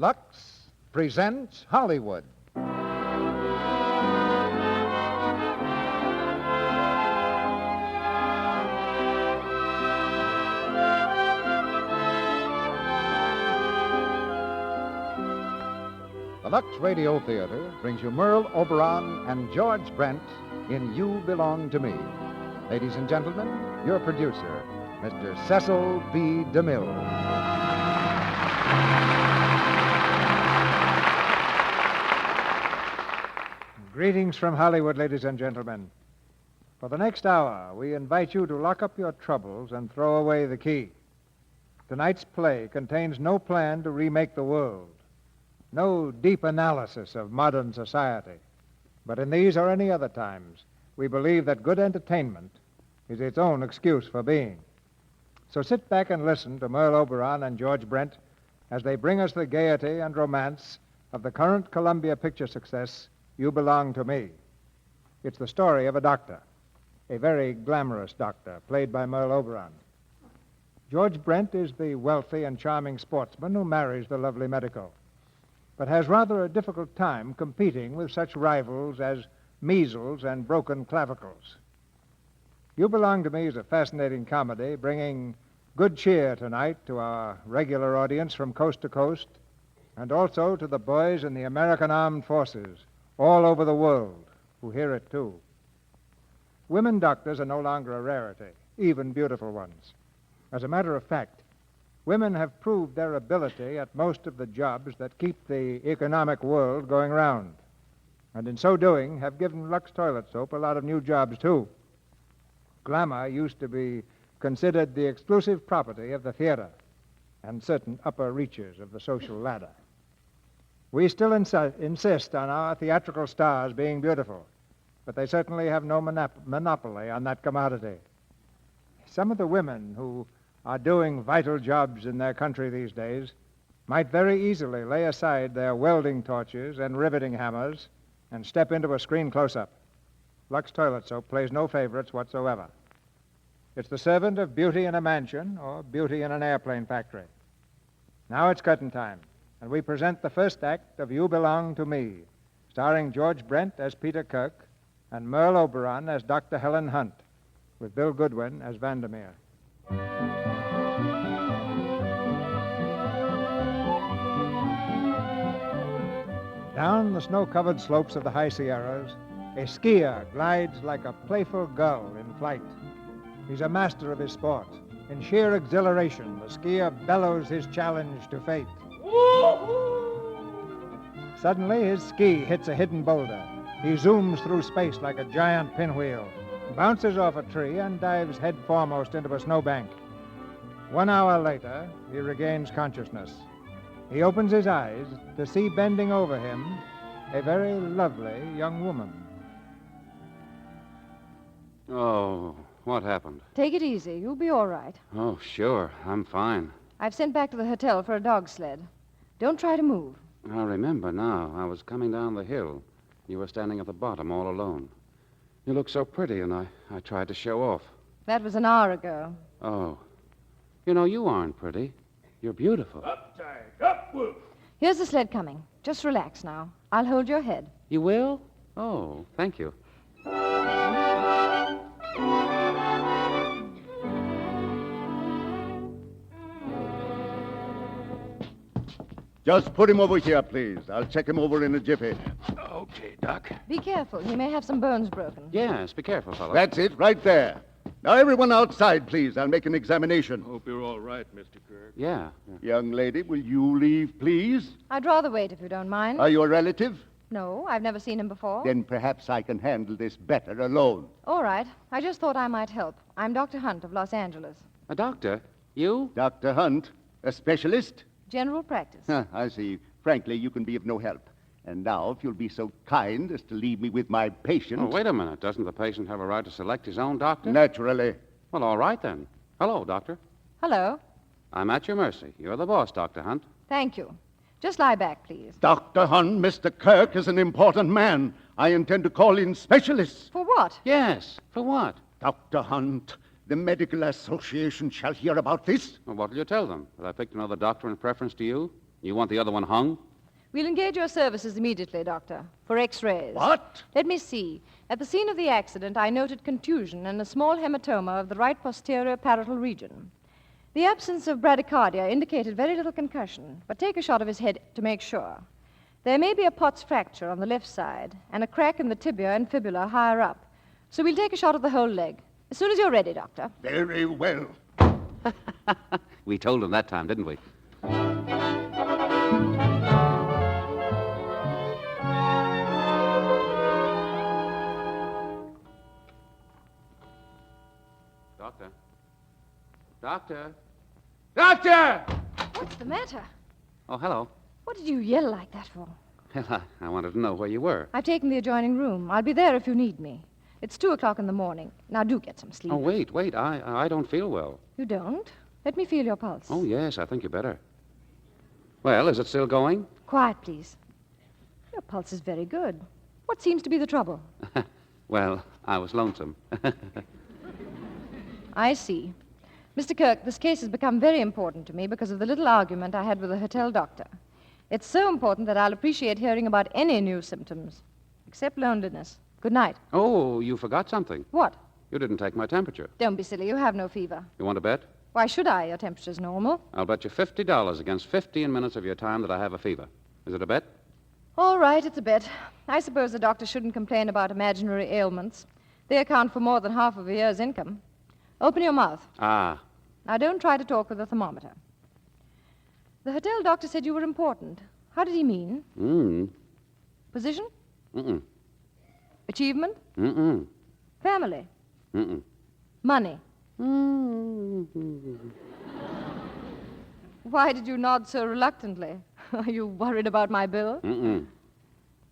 Lux presents Hollywood. The Lux Radio Theatre brings you Merle Oberon and George Brent in You Belong to Me. Ladies and gentlemen, your producer, Mr. Cecil B. DeMille. Greetings from Hollywood, ladies and gentlemen. For the next hour, we invite you to lock up your troubles and throw away the key. Tonight's play contains no plan to remake the world, no deep analysis of modern society. But in these or any other times, we believe that good entertainment is its own excuse for being. So sit back and listen to Merle Oberon and George Brent as they bring us the gaiety and romance of the current Columbia picture success, You Belong to Me. It's the story of a doctor, a very glamorous doctor, played by Merle Oberon. George Brent is the wealthy and charming sportsman who marries the lovely medico, but has rather a difficult time competing with such rivals as measles and broken clavicles. You Belong to Me is a fascinating comedy, bringing good cheer tonight to our regular audience from coast to coast, and also to the boys in the American Armed Forces all over the world who hear it too. Women doctors are no longer a rarity, even beautiful ones. As a matter of fact, women have proved their ability at most of the jobs that keep the economic world going round, and in so doing have given Lux Toilet Soap a lot of new jobs too. Glamour used to be considered the exclusive property of the theater and certain upper reaches of the social ladder. We still insist on our theatrical stars being beautiful, but they certainly have no monopoly on that commodity. Some of the women who are doing vital jobs in their country these days might very easily lay aside their welding torches and riveting hammers and step into a screen close-up. Lux Toilet Soap plays no favorites whatsoever. It's the servant of beauty in a mansion or beauty in an airplane factory. Now it's curtain time, and we present the first act of You Belong to Me, starring George Brent as Peter Kirk and Merle Oberon as Dr. Helen Hunt, with Bill Goodwin as Vandermeer. Down the snow-covered slopes of the high Sierras, a skier glides like a playful gull in flight. He's a master of his sport. In sheer exhilaration, the skier bellows his challenge to fate. Suddenly, his ski hits a hidden boulder. He zooms through space like a giant pinwheel, bounces off a tree, and dives head foremost into a snowbank. 1 hour later, he regains consciousness. He opens his eyes to see bending over him a very lovely young woman. Oh, what happened? Take it easy. You'll be all right. Oh, sure. I'm fine. I've sent back to the hotel for a dog sled. Don't try to move. I remember now. I was coming down the hill. You were standing at the bottom all alone. You looked so pretty, and I tried to show off. That was an hour ago. Oh. You know, you aren't pretty. You're beautiful. Up, Tag. Up, Wolf. Here's the sled coming. Just relax now. I'll hold your head. You will? Oh, thank you. Just put him over here, please. I'll check him over in a jiffy. Okay, Doc. Be careful. He may have some bones broken. Yes, be careful, fellow. That's it, right there. Now, everyone outside, please. I'll make an examination. Hope you're all right, Mr. Kirk. Yeah. Young lady, will you leave, please? I'd rather wait if you don't mind. Are you a relative? No, I've never seen him before. Then perhaps I can handle this better alone. All right. I just thought I might help. I'm Dr. Hunt of Los Angeles. A doctor? You? Dr. Hunt, a specialist? General practice. I see. Frankly, you can be of no help. And now, if you'll be so kind as to leave me with my patient... Oh, wait a minute. Doesn't the patient have a right to select his own doctor? Naturally. Well, all right, then. Hello, doctor. Hello. I'm at your mercy. You're the boss, Dr. Hunt. Thank you. Just lie back, please. Dr. Hunt, Mr. Kirk is an important man. I intend to call in specialists. For what? Yes. For what? Dr. Hunt, the Medical Association shall hear about this. Well, what'll you tell them? That I picked another doctor in preference to you? You want the other one hung? We'll engage your services immediately, Doctor, for X-rays. What? Let me see. At the scene of the accident, I noted contusion and a small hematoma of the right posterior parietal region. The absence of bradycardia indicated very little concussion, but take a shot of his head to make sure. There may be a Pott's fracture on the left side and a crack in the tibia and fibula higher up. So we'll take a shot of the whole leg. As soon as you're ready, Doctor. Very well. We told him that time, didn't we? Doctor? Doctor? Doctor! What's the matter? Oh, hello. What did you yell like that for? Well, I wanted to know where you were. I've taken the adjoining room. I'll be there if you need me. It's 2:00 in the morning. Now do get some sleep. Oh, wait. I don't feel well. You don't? Let me feel your pulse. Oh, yes, I think you better. Well, is it still going? Quiet, please. Your pulse is very good. What seems to be the trouble? Well, I was lonesome. I see. Mr. Kirk, this case has become very important to me because of the little argument I had with the hotel doctor. It's so important that I'll appreciate hearing about any new symptoms, except loneliness. Good night. Oh, you forgot something. What? You didn't take my temperature. Don't be silly. You have no fever. You want to bet? Why should I? Your temperature's normal. I'll bet you $50 against 15 minutes of your time that I have a fever. Is it a bet? All right, it's a bet. I suppose the doctor shouldn't complain about imaginary ailments. They account for more than half of a year's income. Open your mouth. Ah. Now, don't try to talk with a thermometer. The hotel doctor said you were important. How did he mean? Position? Mm-mm. Achievement? Mm-mm. Family? Mm-mm. Money? Mm-mm. Why did you nod so reluctantly? Are you worried about my bill? Mm-mm.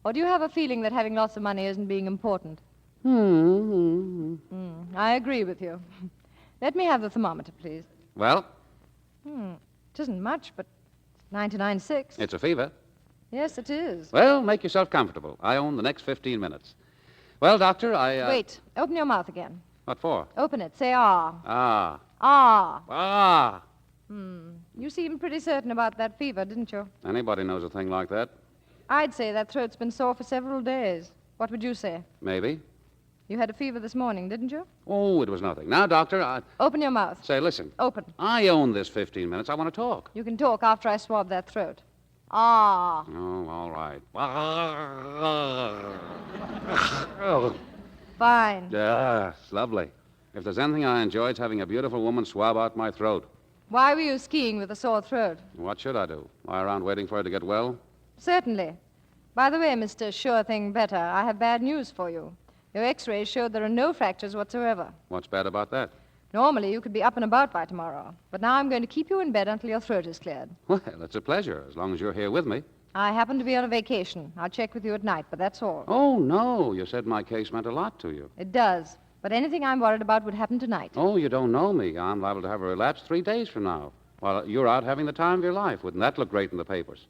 Or do you have a feeling that having lots of money isn't being important? I agree with you. Let me have the thermometer, please. Well, It isn't much, but it's 99.6. it's a fever. Yes, it is. Well, make yourself comfortable. I own the next 15 minutes. Well, Doctor, Wait. Open your mouth again. What for? Open it. Say ah. Ah. Ah. Ah. You seemed pretty certain about that fever, didn't you? Anybody knows a thing like that? I'd say that throat's been sore for several days. What would you say? Maybe. You had a fever this morning, didn't you? Oh, it was nothing. Now, Doctor, Open your mouth. say, listen. Open. I own this 15 minutes. I want to talk. You can talk after I swab that throat. Ah. Oh, all right. Fine. Yeah, it's lovely. If there's anything I enjoy, it's having a beautiful woman swab out my throat. Why were you skiing with a sore throat? What should I do? Lie around waiting for her to get well? Certainly. By the way, Mr. Sure Thing Better, I have bad news for you. Your x-rays showed there are no fractures whatsoever. What's bad about that? Normally, you could be up and about by tomorrow. But now I'm going to keep you in bed until your throat is cleared. Well, it's a pleasure, as long as you're here with me. I happen to be on a vacation. I'll check with you at night, but that's all. Oh, no. You said my case meant a lot to you. It does. But anything I'm worried about would happen tonight. Oh, you don't know me. I'm liable to have a relapse 3 days from now. While you're out having the time of your life. Wouldn't that look great in the papers?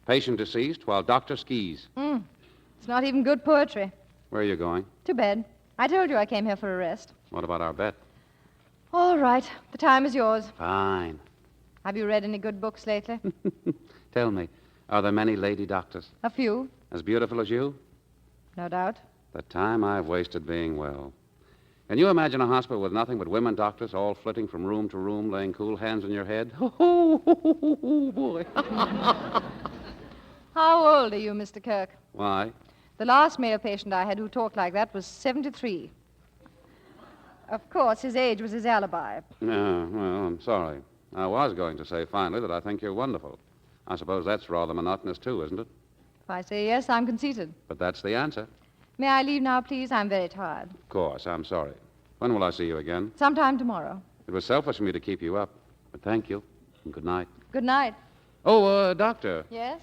Patient deceased while doctor skis. It's not even good poetry. Where are you going? To bed. I told you I came here for a rest. What about our bet? All right. The time is yours. Fine. Have you read any good books lately? Tell me, are there many lady doctors? A few, As beautiful as you? no doubt. The time I've wasted being well. Can you imagine a hospital with nothing but women doctors all flitting from room to room, laying cool hands on your head? Oh, boy. How old are you, Mr. Kirk? Why? The last male patient I had who talked like that was 73. Of course, his age was his alibi. No, well, I'm sorry. I was going to say finally that I think you're wonderful. I suppose that's rather monotonous, too, isn't it? If I say yes, I'm conceited. But that's the answer. May I leave now, please? I'm very tired. Of course, I'm sorry. When will I see you again? Sometime tomorrow. It was selfish of me to keep you up. But thank you, and good night. Good night. Oh, Doctor, Yes?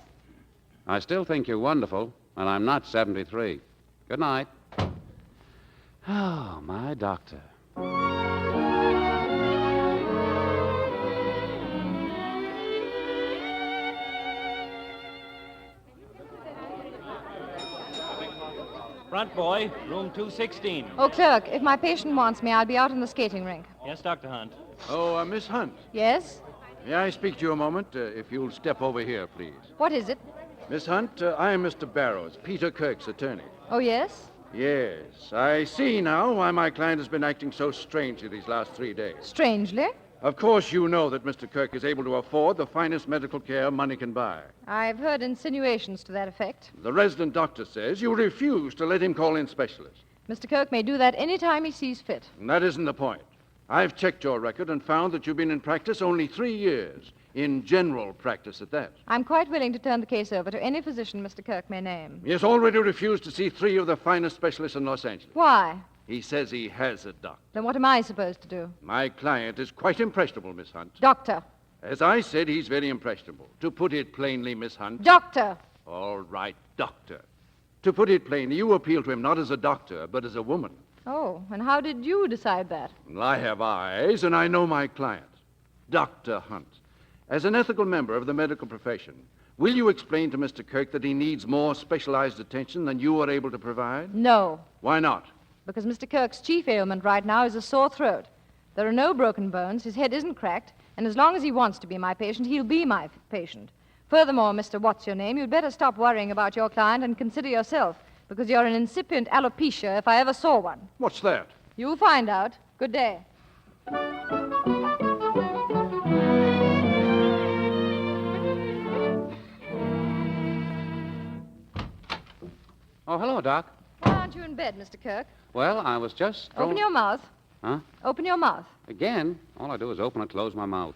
I still think you're wonderful, and I'm not 73. Good night. Oh, my doctor. Front boy, room 216. Oh, clerk, if my patient wants me, I'll be out in the skating rink. Yes, Dr. Hunt. Oh, Miss Hunt. Yes? May I speak to you a moment? If you'll step over here, please. What is it? Miss Hunt, I am Mr. Barrows, Peter Kirk's attorney. Oh, yes? Yes, I see now why my client has been acting so strangely these last 3 days. Strangely? Of course, you know that Mr. Kirk is able to afford the finest medical care money can buy. I've heard insinuations to that effect. The resident doctor says you refuse to let him call in specialists. Mr. Kirk may do that any time he sees fit. And that isn't the point. I've checked your record and found that you've been in practice only 3 years. In general practice at that. I'm quite willing to turn the case over to any physician Mr. Kirk may name. He has already refused to see 3 of the finest specialists in Los Angeles. Why? He says he has a doctor. Then what am I supposed to do? My client is quite impressionable, Miss Hunt. Doctor. As I said, he's very impressionable. To put it plainly, Miss Hunt... Doctor. All right, doctor. To put it plainly, you appeal to him not as a doctor, but as a woman. Oh, and how did you decide that? Well, I have eyes, and I know my client. Dr. Hunt. As an ethical member of the medical profession, will you explain to Mr. Kirk that he needs more specialized attention than you are able to provide? No, Why not? because Mr. Kirk's chief ailment right now is a sore throat. There are no broken bones, his head isn't cracked, and as long as he wants to be my patient, he'll be my patient. Furthermore, Mr. What's-Your-Name, you'd better stop worrying about your client and consider yourself, because you're an incipient alopecia if I ever saw one. What's that? You'll find out. Good day. Oh, hello, Doc. Why aren't you in bed, Mr. Kirk? Well, I was just... Open your mouth. Huh? Open your mouth. Again? All I do is open and close my mouth.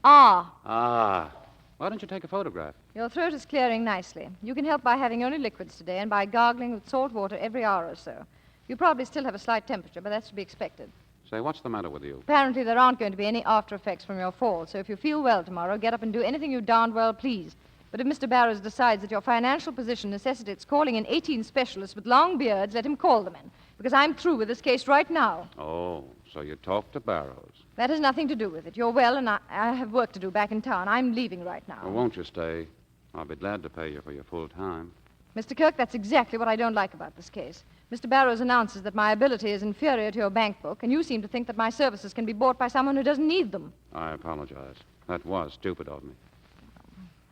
Ah, Ah. Why don't you take a photograph? your throat is clearing nicely. You can help by having only liquids today and by gargling with salt water every hour or so. You probably still have a slight temperature, but that's to be expected. Say, what's the matter with you? Apparently, there aren't going to be any after effects from your fall, so if you feel well tomorrow, get up and do anything you darned well please. But if Mr. Barrows decides that your financial position necessitates calling in 18 specialists with long beards, let him call them in, because I'm through with this case right now. Oh, so you talked to Barrows. That has nothing to do with it. You're well, and I have work to do back in town. I'm leaving right now. Well, won't you stay? I'll be glad to pay you for your full time. Mr. Kirk, that's exactly what I don't like about this case. Mr. Barrows announces that my ability is inferior to your bank book, and you seem to think that my services can be bought by someone who doesn't need them. I apologize. That was stupid of me.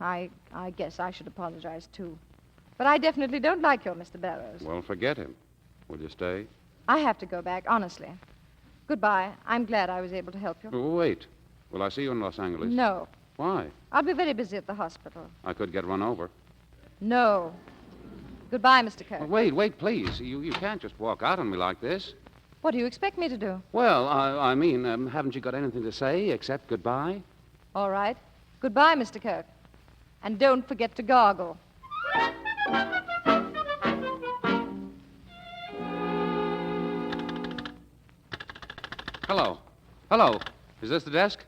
I guess I should apologize, too. But I definitely don't like your Mr. Barrows. Well, forget him. Will you stay? I have to go back, honestly. Goodbye. I'm glad I was able to help you. Oh, wait. Will I see you in Los Angeles? No. Why? I'll be very busy at the hospital. I could get run over. No. Goodbye, Mr. Kirk. Well, wait, please. You can't just walk out on me like this. What do you expect me to do? Well, I mean, haven't you got anything to say except goodbye? All right. Goodbye, Mr. Kirk. And don't forget to gargle. Hello. Hello. Is this the desk?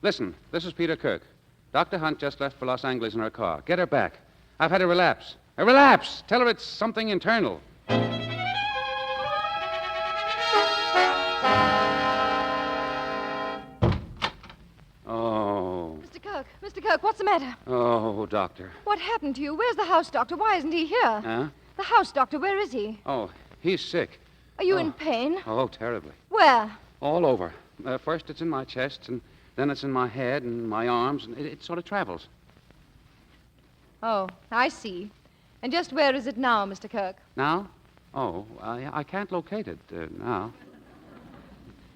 Listen, this is Peter Kirk. Dr. Hunt just left for Los Angeles in her car. Get her back. I've had a relapse. A relapse! Tell her it's something internal. Oh. Mr. Kirk, what's the matter? Oh, doctor. What happened to you? Where's the house doctor? Why isn't he here? Huh? The house doctor, where is he? Oh, he's sick. Are you in pain? Oh, terribly. Where? All over. First it's in my chest, and then it's in my head and my arms, and it sort of travels. Oh, I see. And just where is it now, Mr. Kirk? Now? Oh, I can't locate it now.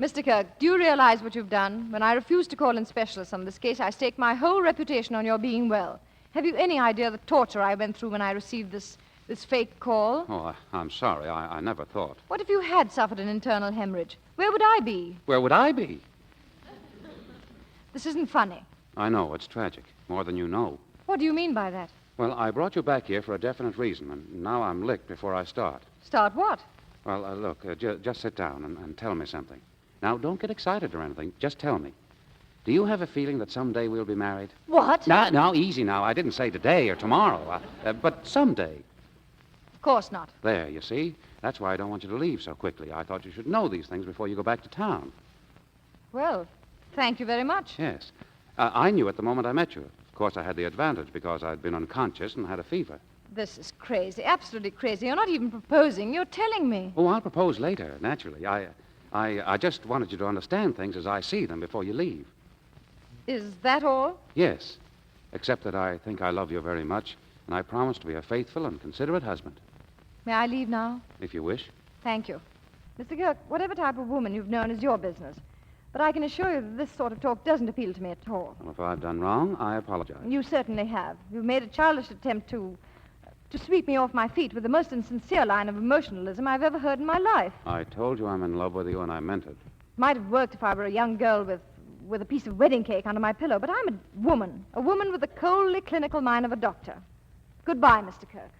Mr. Kirk, do you realize what you've done? When I refused to call in specialists on this case, I staked my whole reputation on your being well. Have you any idea the torture I went through when I received this fake call? Oh, I'm sorry. I never thought. What if you had suffered an internal hemorrhage? Where would I be? Where would I be? This isn't funny. I know. It's tragic. More than you know. What do you mean by that? Well, I brought you back here for a definite reason, and now I'm licked before I start. Start what? Well, look, just sit down and tell me something. Now, don't get excited or anything. Just tell me. Do you have a feeling that someday we'll be married? What? Now, easy now. I didn't say today or tomorrow, but someday. Of course not. There, you see? That's why I don't want you to leave so quickly. I thought you should know these things before you go back to town. Well, thank you very much. Yes. I knew it the moment I met you. Of course, I had the advantage because I'd been unconscious and had a fever. This is crazy, absolutely crazy. You're not even proposing. You're telling me. Oh, I'll propose later, naturally. I just wanted you to understand things as I see them before you leave. Is that all? Yes, except that I think I love you very much, and I promise to be a faithful and considerate husband, May I leave now? if you wish. Thank you. Mr. Kirk, whatever type of woman you've known is your business. But I can assure you that this sort of talk doesn't appeal to me at all. Well, if I've done wrong, I apologize. You certainly have. You've made a childish attempt to sweep me off my feet with the most insincere line of emotionalism I've ever heard in my life. I told you I'm in love with you, and I meant it. Might have worked if I were a young girl with a piece of wedding cake under my pillow, but I'm a woman with the coldly clinical mind of a doctor. Goodbye, Mr. Kirk.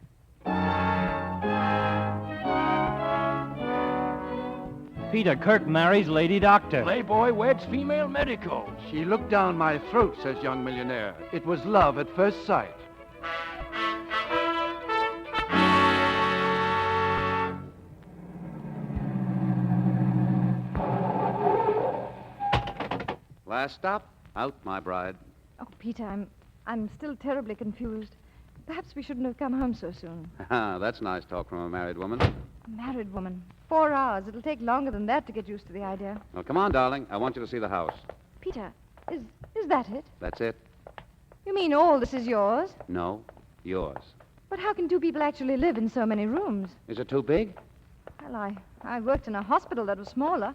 Peter Kirk marries Lady Doctor. Playboy weds female medico. She looked down my throat, says young millionaire. It was love at first sight. Last stop, out, my bride. Oh, Peter, I'm still terribly confused. Perhaps we shouldn't have come home so soon. That's nice talk from a married woman. A married woman. 4 hours. It'll take longer than that to get used to the idea. Well, come on, darling. I want you to see the house. Peter, is that it? That's it. You mean all this is yours? No, yours. But how can 2 people actually live in so many rooms? Is it too big? Well, I worked in a hospital that was smaller.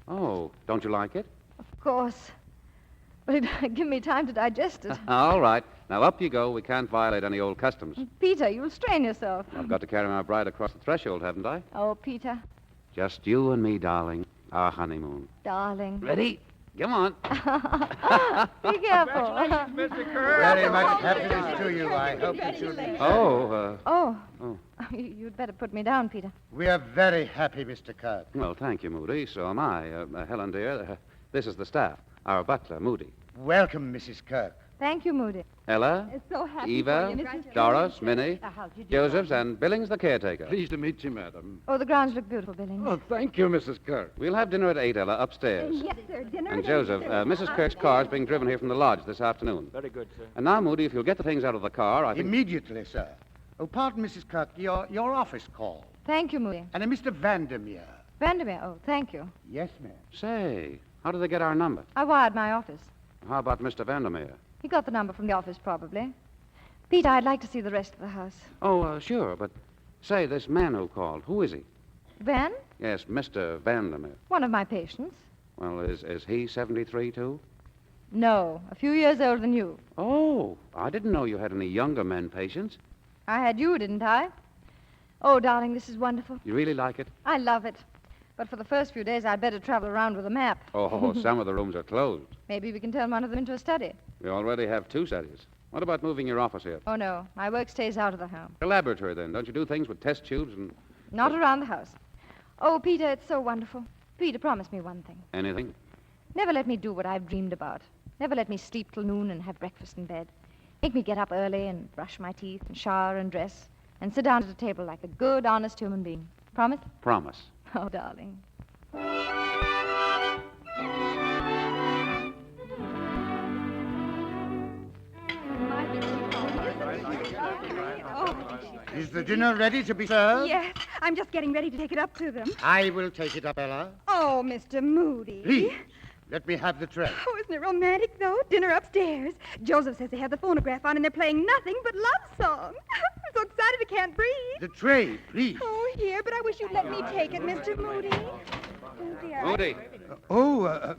Oh, don't you like it? Of course. But it'd give me time to digest it. All right. Now, up you go. We can't violate any old customs. Peter, you'll strain yourself. I've got to carry my bride across the threshold, haven't I? Oh, Peter, Just you and me, darling. Our honeymoon. darling. Ready? Come on. Be careful. Very much happiness to you. I hope that you'll be... Oh. Oh. You'd better put me down, Peter. We are very happy, Mr. Kirk. Well, thank you, Moody. So am I. Helen, dear, this is the staff. Our butler, Moody. Welcome, Mrs. Kirk. Thank you, Moody. Ella, So happy Eva, for you, Mrs. Doris, Minnie, How do you do? Josephs, and Billings, the caretaker. Pleased to meet you, madam. Oh, the grounds look beautiful, Billings. Oh, thank you, Mrs. Kirk. We'll have dinner at 8, Ella, upstairs. Yes, sir. Dinner. And Joseph, Mrs. Kirk's car is being driven here from the lodge this afternoon. Very good, sir. And now, Moody, if you'll get the things out of the car, I think... Immediately, sir. Oh, pardon, Mrs. Kirk, your office call. Thank you, Moody. And a Mr. Vandermeer. Vandermeer, oh, thank you. Yes, ma'am. Say, how did they get our number? I wired my office. How about Mr. Vandermeer? He got the number from the office, probably. Peter, I'd like to see the rest of the house. Oh, sure, but say, this man who called, who is he? Van? Yes, Mr. Vandermeer. One of my patients. Well, is he 73, too? No, a few years older than you. Oh, I didn't know you had any younger men patients. I had you, didn't I? Oh, darling, this is wonderful. You really like it? I love it. But for the first few days, I'd better travel around with a map. Oh, some of the rooms are closed. Maybe we can turn one of them into a study. We already have 2 studies. What about moving your office here? Oh, no. My work stays out of the home. A laboratory, then. Don't you do things with test tubes and Not around the house. Oh, Peter, it's so wonderful. Peter, promise me one thing. anything? Never let me do what I've dreamed about. Never let me sleep till noon and have breakfast in bed. Make me get up early and brush my teeth and shower and dress and sit down at a table like a good, honest human being. Promise? Promise. Oh, darling. Is the dinner ready to be served? Yes, I'm just getting ready to take it up to them. I will take it up, Ella. Oh, Mr. Moody. Please, let me have the tray. Oh, isn't it romantic, though? Dinner upstairs. Joseph says they have the phonograph on and they're playing nothing but love songs. I'm so excited I can't breathe. The tray, please. Oh, here, but I wish you'd let me take it, Mr. Moody. Oh, dear. Moody.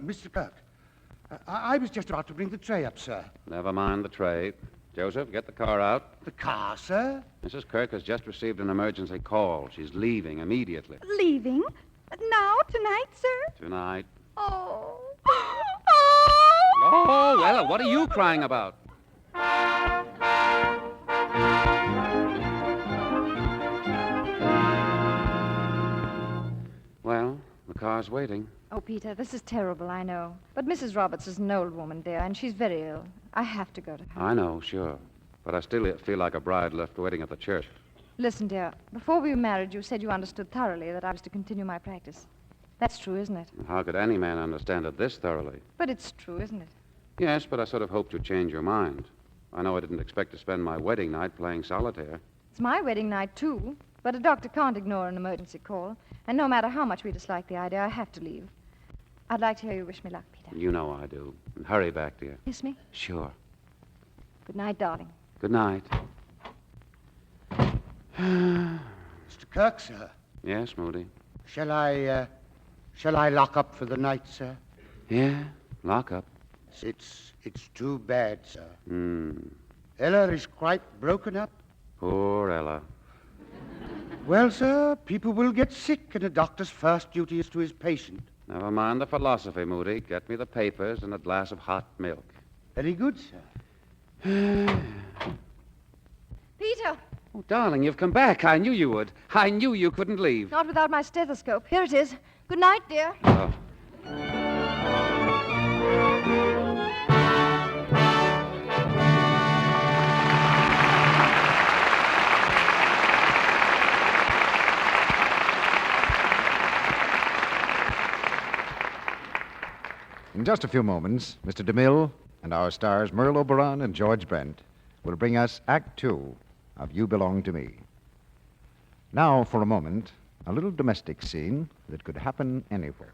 Mr. Kirk. I was just about to bring the tray up, sir. Never mind the tray. Joseph, get the car out. The car, sir? Mrs. Kirk has just received an emergency call. She's leaving immediately. Leaving? Now? Tonight, sir? Tonight. Oh. Oh, Ella, what are you crying about? Well, the car's waiting. Oh, Peter, this is terrible, I know. But Mrs. Roberts is an old woman, dear, and she's very ill. I have to go to her. I know, sure. But I still feel like a bride left waiting at the church. Listen, dear, before we were married, you said you understood thoroughly that I was to continue my practice. That's true, isn't it? How could any man understand it this thoroughly? But it's true, isn't it? Yes, but I sort of hoped you'd change your mind. I know I didn't expect to spend my wedding night playing solitaire. It's my wedding night, too. But a doctor can't ignore an emergency call. And no matter how much we dislike the idea, I have to leave. I'd like to hear you wish me luck, Peter. Peter. You know I do. And hurry back, dear. Kiss me? Sure. Good night, darling. Good night. Mr. Kirk, sir. Yes, Moody? Shall I lock up for the night, sir? Yeah, lock up. It's too bad, sir. Hmm. Ella is quite broken up. Poor Ella. Well, sir, people will get sick, and a doctor's first duty is to his patient. Never mind the philosophy, Moody. Get me the papers and a glass of hot milk. Very good, sir. Peter! Oh, darling, you've come back. I knew you would. I knew you couldn't leave. Not without my stethoscope. Here it is. Good night, dear. Oh. In just a few moments, Mr. DeMille and our stars Merle Oberon and George Brent will bring us Act Two of You Belong to Me. Now, for a moment, a little domestic scene that could happen anywhere.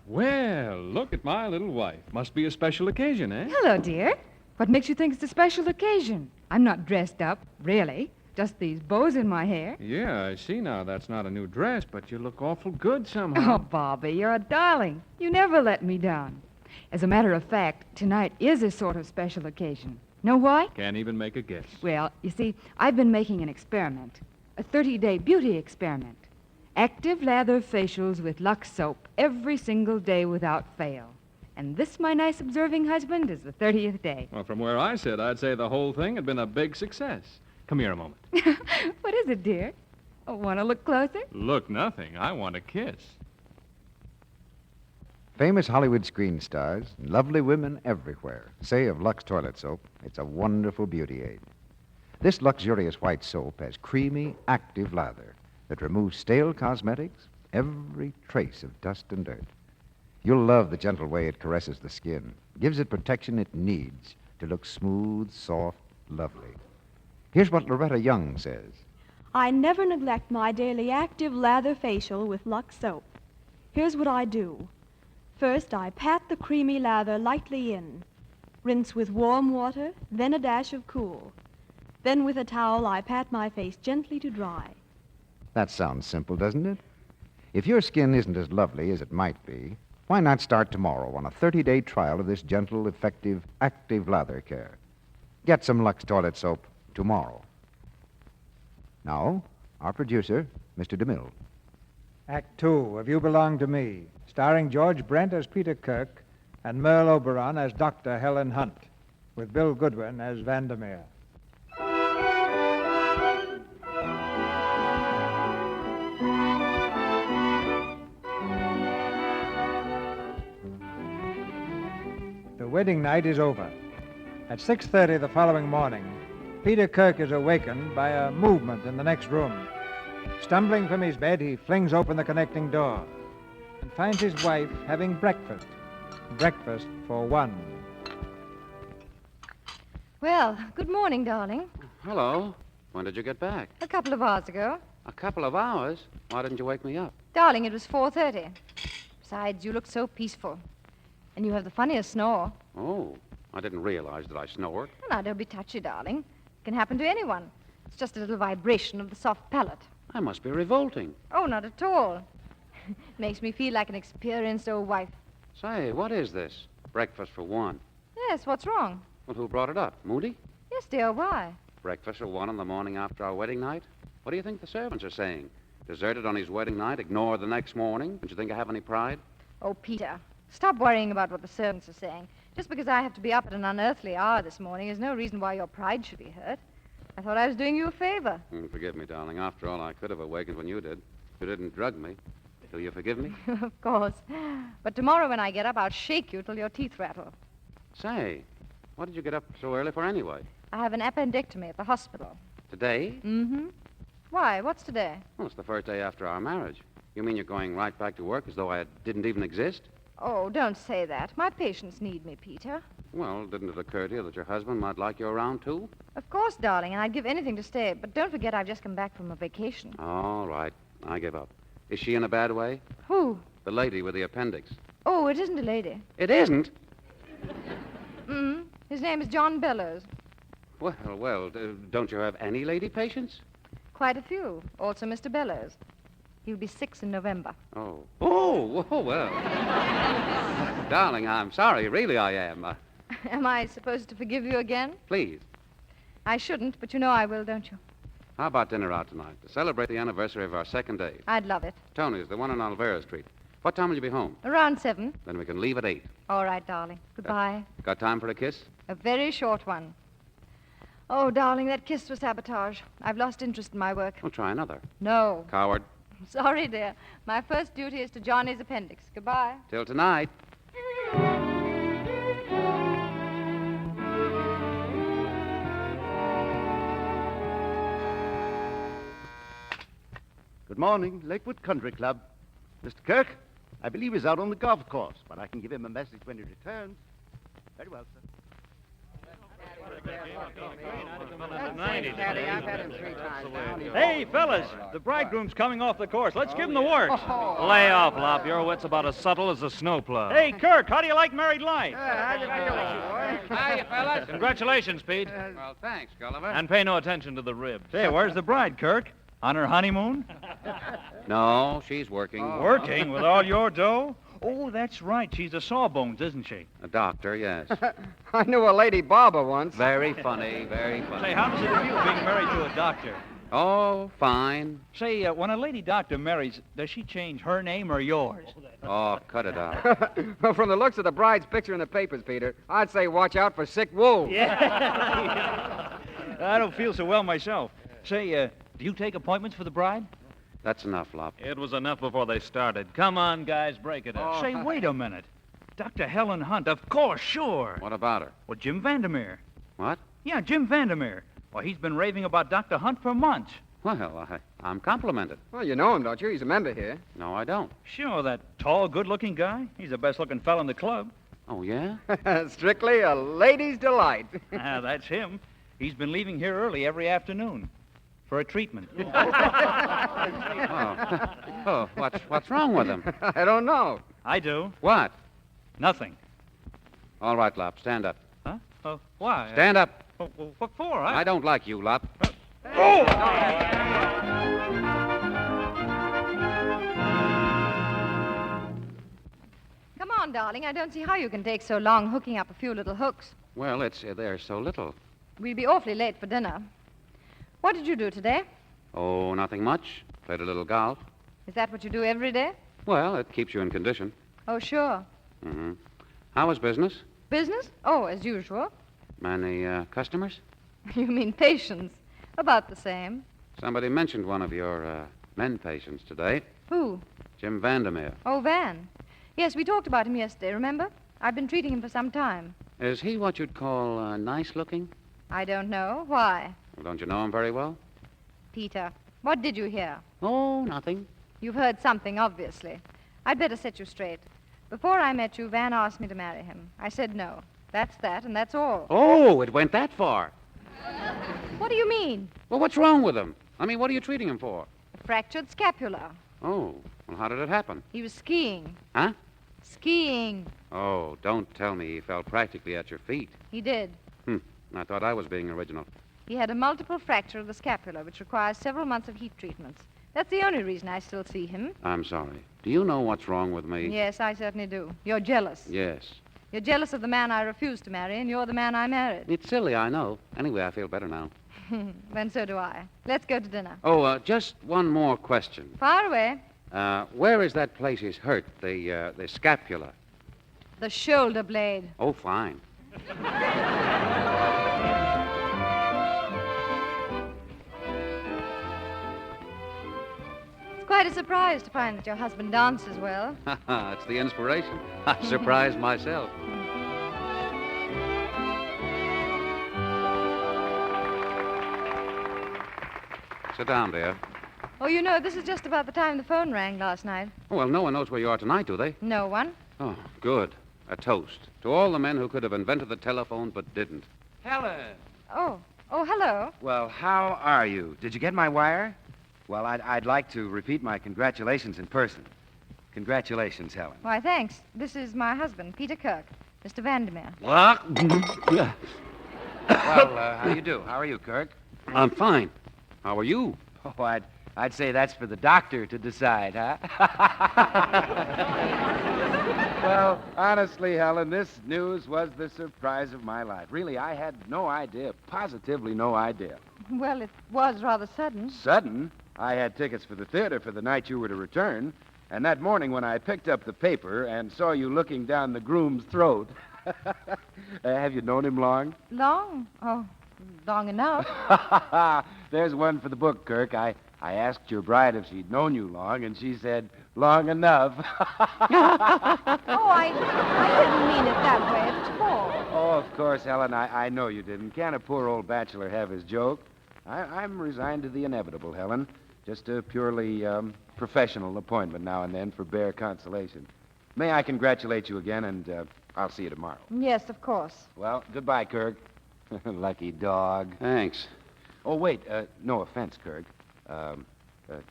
Well, look at my little wife. Must be a special occasion, eh? Hello, dear. What makes you think it's a special occasion? I'm not dressed up, really. Just these bows in my hair. Yeah, I see now. That's not a new dress, but you look awful good Oh, somehow. Bobby, you're a darling. You never let me down. As a matter of fact, tonight is a sort of special occasion. Know why? Can't even make a guess. Well, you see, I've been making an experiment. A 30-day beauty experiment. Active lather facials with Lux soap every single day without fail. And this, my nice observing husband, is the 30th day. Well, from where I sit, I'd say the whole thing had been a big success. Come here a moment. What is it, dear? Oh, want to look closer? Look, nothing. I want a kiss. Famous Hollywood screen stars and lovely women everywhere say of Lux toilet soap, it's a wonderful beauty aid. This luxurious white soap has creamy, active lather that removes stale cosmetics, every trace of dust and dirt. You'll love the gentle way it caresses the skin, gives it protection it needs to look smooth, soft, lovely. Here's what Loretta Young says. I never neglect my daily active lather facial with Lux soap. Here's what I do. First, I pat the creamy lather lightly in. Rinse with warm water, then a dash of cool. Then with a towel, I pat my face gently to dry. That sounds simple, doesn't it? If your skin isn't as lovely as it might be, why not start tomorrow on a 30-day trial of this gentle, effective, active lather care? Get some Lux toilet soap tomorrow. Now, our producer, Mr. DeMille. Act Two of You Belong to Me, starring George Brent as Peter Kirk and Merle Oberon as Dr. Helen Hunt, with Bill Goodwin as Vandermeer. The wedding night is over. At 6:30 the following morning, Peter Kirk is awakened by a movement in the next room. Stumbling from his bed, he flings open the connecting door and finds his wife having breakfast. Breakfast for one. Well, good morning, darling. Hello. When did you get back? A couple of hours ago. A couple of hours? Why didn't you wake me up? Darling, it was 4:30. Besides, you look so peaceful. And you have the funniest snore. Oh, I didn't realize that I snored. Well, now, don't be touchy, darling. It can happen to anyone. It's just a little vibration of the soft palate. I must be revolting. Oh, not at all. Makes me feel like an experienced old wife. Say, what is this? Breakfast for one. Yes, what's wrong? Well, who brought it up? Moody? Yes, dear, why? Breakfast for one on the morning after our wedding night? What do you think the servants are saying? Deserted on his wedding night, ignored the next morning? Don't you think I have any pride? Oh, Peter, stop worrying about what the servants are saying. Just because I have to be up at an unearthly hour this morning is no reason why your pride should be hurt. I thought I was doing you a favor. Forgive me, darling. After all, I could have awakened when you did. You didn't drug me. Will you forgive me? Of course. But tomorrow when I get up, I'll shake you till your teeth rattle. Say, what did you get up so early for anyway? I have an appendectomy at the hospital. Today? Mm-hmm. Why? What's today? Well, it's the first day after our marriage. You mean you're going right back to work as though I didn't even exist? Oh, don't say that. My patients need me, Peter. Well, didn't it occur to you that your husband might like you around, too? Of course, darling, and I'd give anything to stay. But don't forget I've just come back from a vacation. All right. I give up. Is she in a bad way? Who? The lady with the appendix. Oh, it isn't a lady. It isn't? His name is John Bellows. Well, don't you have any lady patients? Quite a few. Also Mr. Bellows. He'll be 6 in November. Oh, well. Darling, I'm sorry. Really, I am. Am I supposed to forgive you again? Please. I shouldn't, but you know I will, don't you? How about dinner out tonight to celebrate the anniversary of our second date? I'd love it. Tony's, the one on Olvera Street. What time will you be home? Around 7. Then we can leave at 8. All right, darling. Goodbye. Got time for a kiss? A very short one. Oh, darling, that kiss was sabotage. I've lost interest in my work. Well, try another. No. Coward. Sorry, dear. My first duty is to Johnny's appendix. Goodbye. Till tonight. Good morning, Lakewood Country Club. Mr. Kirk, I believe he's out on the golf course, but I can give him a message when he returns. Very well, sir. Hey, fellas, the bridegroom's coming off the course. Let's give him the works. Lay off, Lop. Your wit's about as subtle as a snowplow. Hey, Kirk, how do you like married life? Hiya, fellas. Congratulations, Pete. Well, thanks, Gulliver. And pay no attention to the ribs. Hey, where's the bride, Kirk? On her honeymoon? No, she's working. Working with all your dough? Oh, that's right. She's a sawbones, isn't she? A doctor, yes. I knew a lady barber once. Very funny, very funny. Say, how does it feel being married to a doctor? Oh, fine. Say, when a lady doctor marries, does she change her name or yours? Oh, cut it out. Well, from the looks of the bride's picture in the papers, Peter, I'd say watch out for sick wolves. Yeah. I don't feel so well myself. Say, do you take appointments for the bride? That's enough, Lop. It was enough before they started. Come on, guys, break it up. Say, wait a minute. Dr. Helen Hunt, of course, sure. What about her? Well, Jim Vandermeer. What? Yeah, Jim Vandermeer. Well, he's been raving about Dr. Hunt for months. Well, I'm complimented. Well, you know him, don't you? He's a member here. No, I don't. Sure, that tall, good-looking guy. He's the best-looking fellow in the club. Oh, yeah? Strictly a lady's delight. That's him. He's been leaving here early every afternoon for a treatment. Oh, what's wrong with him? I don't know. I do. What? Nothing. All right, Lop, stand up. Huh? Why? Stand up. What for? I don't like you, Lop. Oh! Come on, darling. I don't see how you can take so long hooking up a few little hooks. Well, they're so little. We'll be awfully late for dinner. What did you do today? Oh, nothing much. Played a little golf. Is that what you do every day? Well, it keeps you in condition. Oh, sure. Mm-hmm. How was business? Business? Oh, as usual. Many customers? You mean patients. About the same. Somebody mentioned one of your men patients today. Who? Jim Vandermeer. Oh, Van. Yes, we talked about him yesterday, remember? I've been treating him for some time. Is he what you'd call nice looking? I don't know. Why? Well, don't you know him very well? Peter, what did you hear? Oh, nothing. You've heard something, obviously. I'd better set you straight. Before I met you, Van asked me to marry him. I said no. That's that, and that's all. Oh, it went that far. What do you mean? Well, what's wrong with him? I mean, what are you treating him for? A fractured scapula. Oh, well, how did it happen? He was skiing. Huh? Skiing. Oh, don't tell me he fell practically at your feet. He did. I thought I was being original. He had a multiple fracture of the scapula, which requires several months of heat treatments. That's the only reason I still see him. I'm sorry. Do you know what's wrong with me? Yes, I certainly do. You're jealous. Yes. You're jealous of the man I refused to marry, and you're the man I married. It's silly, I know. Anyway, I feel better now. Then so do I. Let's go to dinner. Oh, just one more question. Far away. Where is that place he's hurt? The scapula? The shoulder blade. Oh, fine. It's quite a surprise to find that your husband dances well. It's the inspiration. I surprised myself. Sit down, dear. Oh, you know, this is just about the time the phone rang last night. Oh, well, no one knows where you are tonight, do they? No one. Oh, good. A toast to all the men who could have invented the telephone but didn't. Helen. Oh, hello. Well, how are you? Did you get my wire? Well, I'd like to repeat my congratulations in person. Congratulations, Helen. Why, thanks. This is my husband, Peter Kirk, Mr. Vandermeer. What? Well, how do you do? How are you, Kirk? I'm fine. How are you? Oh, I'd say that's for the doctor to decide, huh? Well, honestly, Helen, this news was the surprise of my life. Really, I had no idea, positively no idea. Well, it was rather sudden. Sudden, I had tickets for the theater for the night you were to return, and that morning when I picked up the paper and saw you looking down the groom's throat... have you known him long? Long? Oh, long enough. There's one for the book, Kirk. I asked your bride if she'd known you long, and she said, long enough. Oh, I didn't mean it that way at all. Oh, of course, Helen, I know you didn't. Can't a poor old bachelor have his joke? I'm resigned to the inevitable, Helen. Just a purely professional appointment now and then for bare consolation. May I congratulate you again, and I'll see you tomorrow. Yes, of course. Well, goodbye, Kirk. Lucky dog. Thanks. Oh, wait, no offense, Kirk. A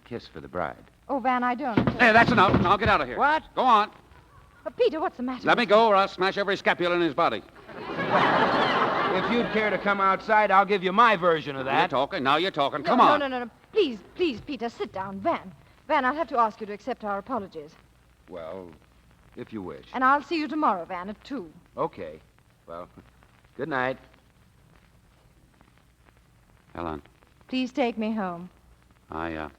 kiss for the bride. Oh, Van, I don't. Hey, that's enough. Now get out of here. What? Go on. Peter, what's the matter? Let me go or I'll smash every scapula in his body. If you'd care to come outside, I'll give you my version of that. Now you're talking. Come on. No. Please, Peter, sit down. Van, I'll have to ask you to accept our apologies. Well, if you wish. And I'll see you tomorrow, Van, at 2. Okay. Well, good night. Helen, Please take me home. I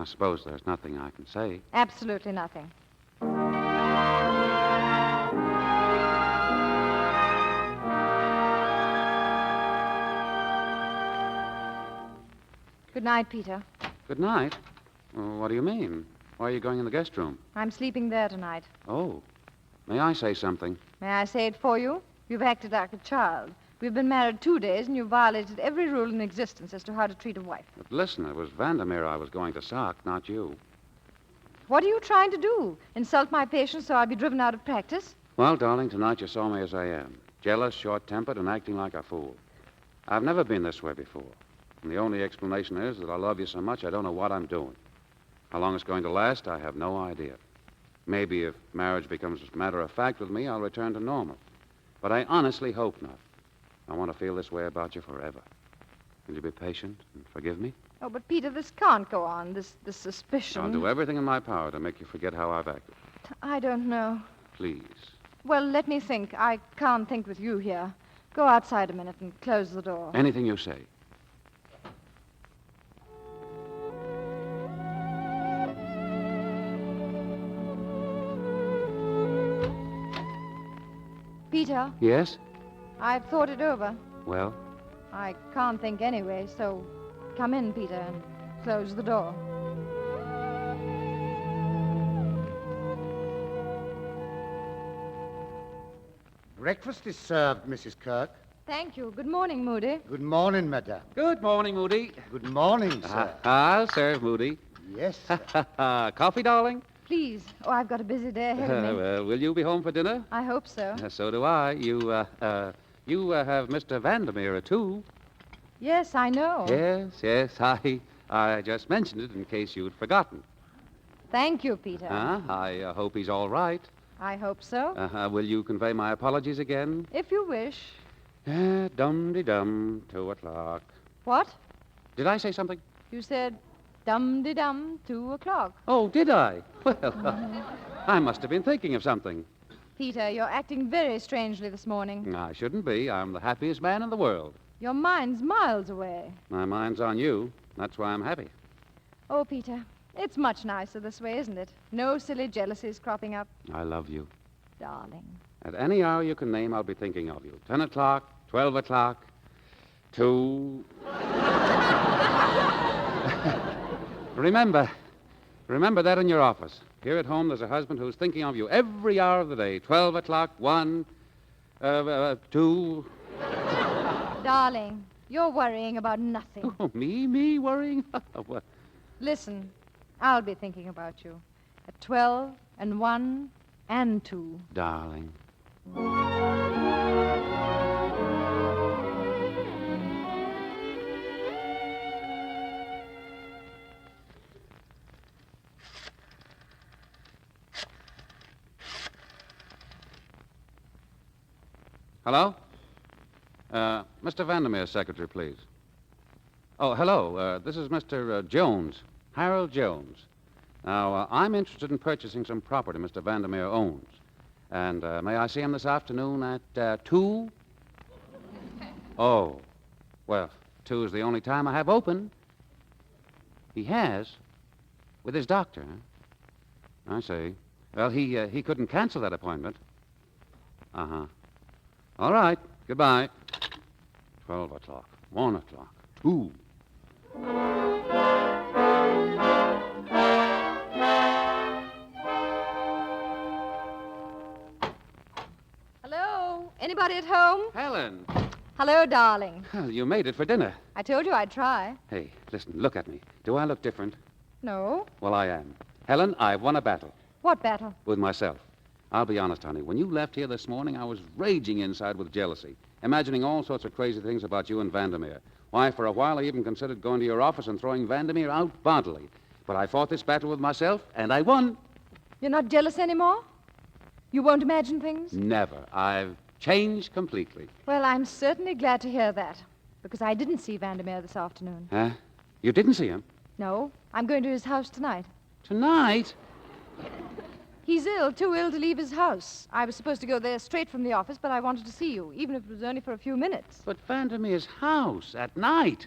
suppose there's nothing I can say. Absolutely nothing. Good night, Peter. Good night. Well, what do you mean? Why are you going in the guest room? I'm sleeping there tonight. Oh. May I say something? May I say it for you? You've acted like a child. We've been married 2 days, and you've violated every rule in existence as to how to treat a wife. But listen, it was Vandermeer I was going to sock, not you. What are you trying to do? Insult my patience so I'll be driven out of practice? Well, darling, tonight you saw me as I am. Jealous, short-tempered, and acting like a fool. I've never been this way before. And the only explanation is that I love you so much I don't know what I'm doing. How long it's going to last, I have no idea. Maybe if marriage becomes a matter of fact with me, I'll return to normal. But I honestly hope not. I want to feel this way about you forever. Will you be patient and forgive me? Oh, but Peter, this can't go on, this suspicion. I'll do everything in my power to make you forget how I've acted. I don't know. Please. Well, let me think. I can't think with you here. Go outside a minute and close the door. Anything you say. Peter, Yes? I've thought it over. Well? I can't think anyway, so come in, Peter, and close the door. Breakfast is served, Mrs. Kirk. Thank you. Good morning, Moody. Good morning, madame. Good morning, Moody. Good morning, sir. I'll serve, Moody. Yes, sir. Coffee, darling? Please. Oh, I've got a busy day ahead of me. Well, will you be home for dinner? I hope so. So do I. You have Mr. Vandermeer, too. Yes, I know. Yes. I just mentioned it in case you'd forgotten. Thank you, Peter. I hope he's all right. I hope so. Will you convey my apologies again? If you wish. Dum-de-dum, 2 o'clock. What? Did I say something? You said dum-de-dum, 2 o'clock. Oh, did I? Well, I must have been thinking of something. Peter, you're acting very strangely this morning. I shouldn't be. I'm the happiest man in the world. Your mind's miles away. My mind's on you. That's why I'm happy. Oh, Peter, it's much nicer this way, isn't it? No silly jealousies cropping up. I love you. Darling. At any hour you can name, I'll be thinking of you. 10 o'clock, 12 o'clock, 2. Remember that in your office. Here at home, there's a husband who's thinking of you every hour of the day. 12 o'clock, 1, 2. Darling, you're worrying about nothing. Oh, me worrying? What? Listen, I'll be thinking about you. At 12 and 1 and 2. Darling. Hello? Mr. Vandermeer's secretary, please. Oh, hello. This is Mr. Jones, Harold Jones. Now, I'm interested in purchasing some property Mr. Vandermeer owns. And may I see him this afternoon at 2? Oh, well, 2 is the only time I have open. He has? With his doctor, huh? I see. Well, he couldn't cancel that appointment. Uh-huh. All right. Goodbye. 12 o'clock, 1 o'clock, 2. Hello? Anybody at home? Helen. Hello, darling. Well, you made it for dinner. I told you I'd try. Hey, listen, look at me. Do I look different? No. Well, I am. Helen, I've won a battle. What battle? With myself. I'll be honest, honey. When you left here this morning, I was raging inside with jealousy, imagining all sorts of crazy things about you and Vandermeer. Why, for a while, I even considered going to your office and throwing Vandermeer out bodily. But I fought this battle with myself, and I won. You're not jealous anymore? You won't imagine things? Never. I've changed completely. Well, I'm certainly glad to hear that, because I didn't see Vandermeer this afternoon. Huh? You didn't see him? No, I'm going to his house tonight. Tonight? He's ill, too ill to leave his house. I was supposed to go there straight from the office, but I wanted to see you, even if it was only for a few minutes. But Vandermeer's house at night?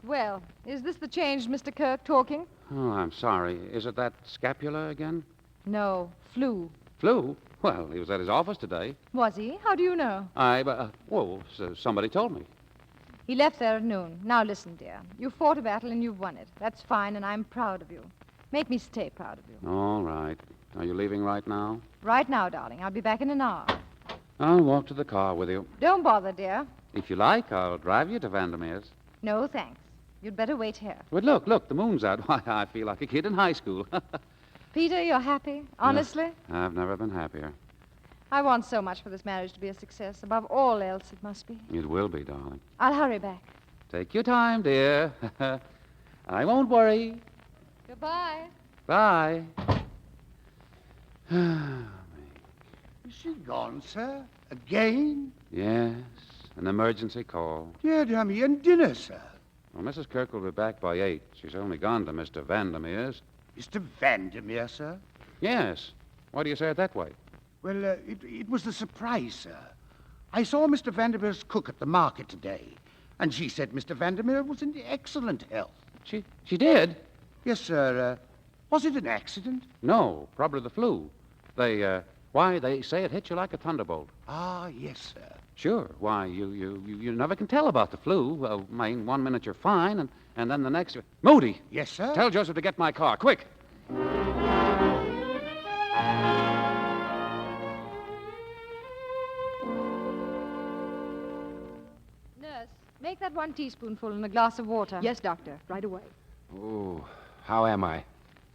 Well, is this the changed Mr. Kirk talking? Oh, I'm sorry. Is it that scapula again? No, flu. Flu? Well, he was at his office today. Was he? How do you know? Somebody told me. He left there at noon. Now listen, dear. You fought a battle and you've won it. That's fine, and I'm proud of you. Make me stay proud of you. All right. Are you leaving right now? Right now, darling. I'll be back in an hour. I'll walk to the car with you. Don't bother, dear. If you like, I'll drive you to Vandermeer's. No, thanks. You'd better wait here. But look, the moon's out. Why, I feel like a kid in high school. Peter, you're happy? Honestly? No, I've never been happier. I want so much for this marriage to be a success. Above all else, it must be. It will be, darling. I'll hurry back. Take your time, dear. I won't worry. Goodbye. Bye. Is she gone, sir? Again? Yes, an emergency call. Dear me, and dinner, sir. Well, Mrs. Kirk will be back by 8. She's only gone to Mr. Vandermeer's. Mr. Vandermeer, sir? Yes. Why do you say it that way? Well, it was the surprise, sir. I saw Mr. Vandermeer's cook at the market today, and she said Mr. Vandermeer was in excellent health. She did? Yes, sir. Was it an accident? No, probably the flu. They say it hit you like a thunderbolt. Ah, yes, sir. Sure. Why, you never can tell about the flu. I mean, 1 minute you're fine, and then the next... Moody! Yes, sir? Tell Joseph to get my car, quick! Nurse, make that 1 teaspoonful in a glass of water. Yes, Doctor. Right away. Oh, how am I?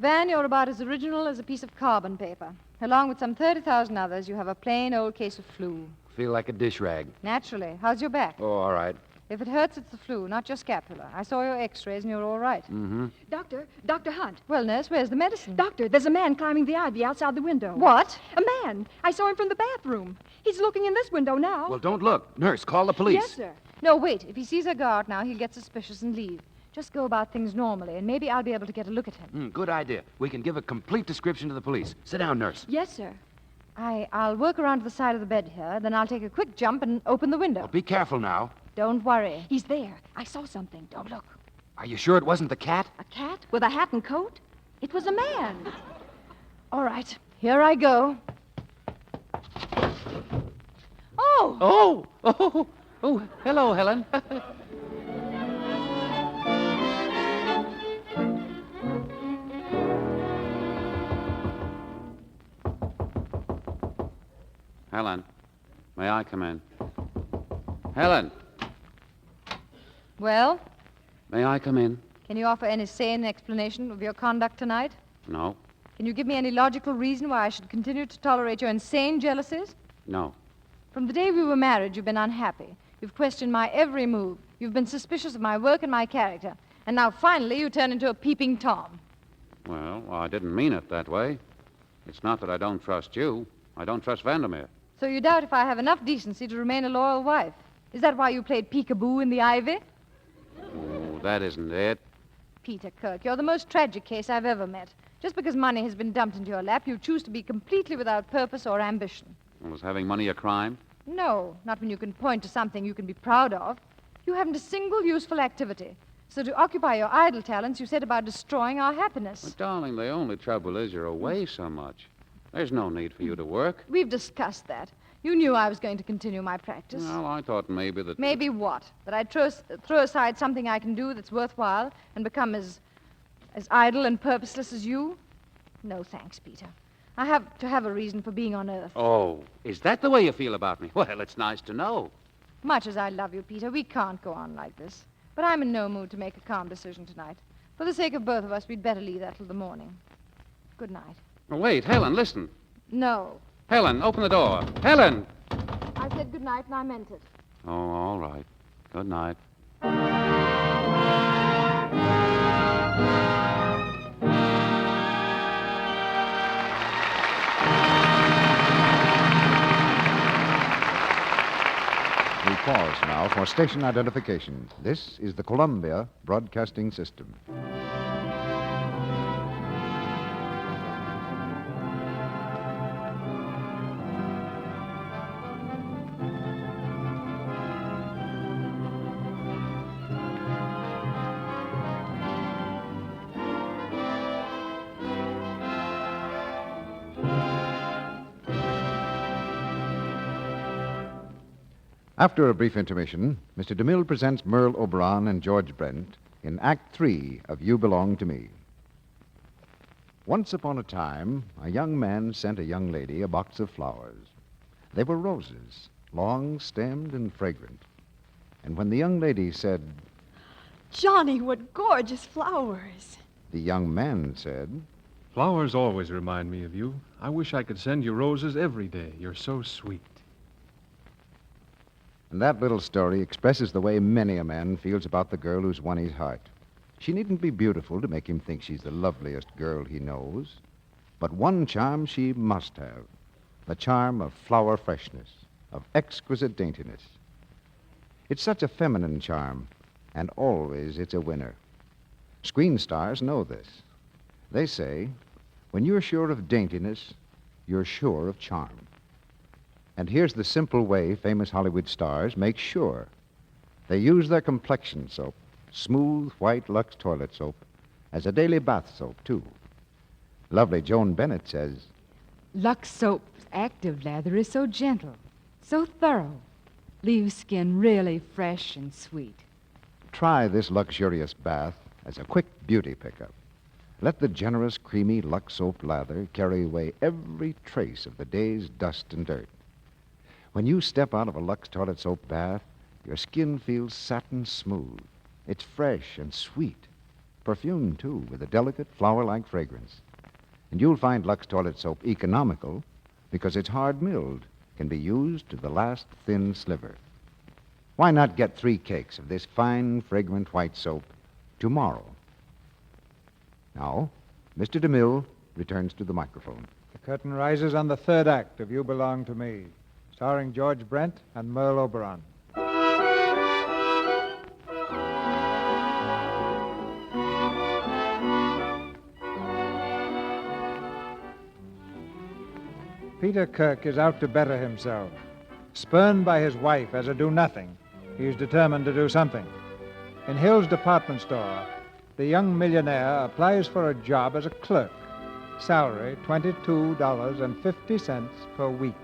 Van, you're about as original as a piece of carbon paper. Along with some 30,000 others, you have a plain old case of flu. Feel like a dish rag. Naturally. How's your back? Oh, all right. If it hurts, it's the flu, not your scapula. I saw your x-rays and you're all right. Mm-hmm. Dr. Hunt. Well, nurse, where's the medicine? Doctor, there's a man climbing the ivy outside the window. What? A man. I saw him from the bathroom. He's looking in this window now. Well, don't look. Nurse, call the police. Yes, sir. No, wait. If he sees her go out now, he'll get suspicious and leave. Just go about things normally, and maybe I'll be able to get a look at him. Good idea. We can give a complete description to the police. Sit down, nurse. Yes, sir. I'll work around to the side of the bed here, then I'll take a quick jump and open the window. Well, be careful now. Don't worry. He's there. I saw something. Don't look. Are you sure it wasn't the cat? A cat with a hat and coat? It was a man. All right. Here I go. Oh! Oh, hello, Helen. Helen, may I come in? Helen, Well, may I come in? can you offer any sane explanation of your conduct tonight? No, Can you give me any logical reason why I should continue to tolerate your insane jealousies? no. From the day we were married, you've been unhappy. You've questioned my every move. You've been suspicious of my work and my character. And now, finally, you turn into a peeping Tom. Well, I didn't mean it that way. It's not that I don't trust you. I don't trust Vandermeer. So you doubt if I have enough decency to remain a loyal wife. Is that why you played peekaboo in the ivy? Oh, that isn't it. Peter Kirk, you're the most tragic case I've ever met. Just because money has been dumped into your lap, you choose to be completely without purpose or ambition. Was having money a crime? No, not when you can point to something you can be proud of. You haven't a single useful activity. So to occupy your idle talents, you set about destroying our happiness. But, darling, the only trouble is you're away so much. There's no need for you to work. We've discussed that. You knew I was going to continue my practice. Well, I thought maybe that... Maybe what? That I'd throw aside something I can do that's worthwhile and become as idle and purposeless as you? No, thanks, Peter. I have to have a reason for being on Earth. Oh, is that the way you feel about me? Well, it's nice to know. Much as I love you, Peter, we can't go on like this. But I'm in no mood to make a calm decision tonight. For the sake of both of us, we'd better leave that till the morning. Good night. Oh, wait, Helen, listen. No. Helen, open the door. Helen! I said good night, and I meant it. Oh, all right. Good night. We pause now for station identification. This is the Columbia Broadcasting System. After a brief intermission, Mr. DeMille presents Merle Oberon and George Brent in Act 3 of You Belong to Me. Once upon a time, a young man sent a young lady a box of flowers. They were roses, long-stemmed and fragrant. And when the young lady said, Johnny, what gorgeous flowers. The young man said, Flowers always remind me of you. I wish I could send you roses every day. You're so sweet. And that little story expresses the way many a man feels about the girl who's won his heart. She needn't be beautiful to make him think she's the loveliest girl he knows. But one charm she must have. The charm of flower freshness, of exquisite daintiness. It's such a feminine charm, and always it's a winner. Screen stars know this. They say, when you're sure of daintiness, you're sure of charm. And here's the simple way famous Hollywood stars make sure. They use their complexion soap, smooth white Lux toilet soap, as a daily bath soap, too. Lovely Joan Bennett says, Lux Soap's active lather is so gentle, so thorough, leaves skin really fresh and sweet. try this luxurious bath as a quick beauty pickup. Let the generous, creamy Lux soap lather carry away every trace of the day's dust and dirt. When you step out of a Lux toilet soap bath, your skin feels satin smooth. It's fresh and sweet. Perfumed, too, with a delicate, flower-like fragrance. And you'll find Lux toilet soap economical because it's hard-milled, can be used to the last thin sliver. Why not get 3 cakes of this fine, fragrant white soap tomorrow? Now, Mr. DeMille returns to the microphone. The curtain rises on the 3rd act of You Belong to Me, starring George Brent and Merle Oberon. Peter Kirk is out to better himself. Spurned by his wife as a do-nothing, he is determined to do something. In Hill's department store, the young millionaire applies for a job as a clerk. Salary, $22.50 per week.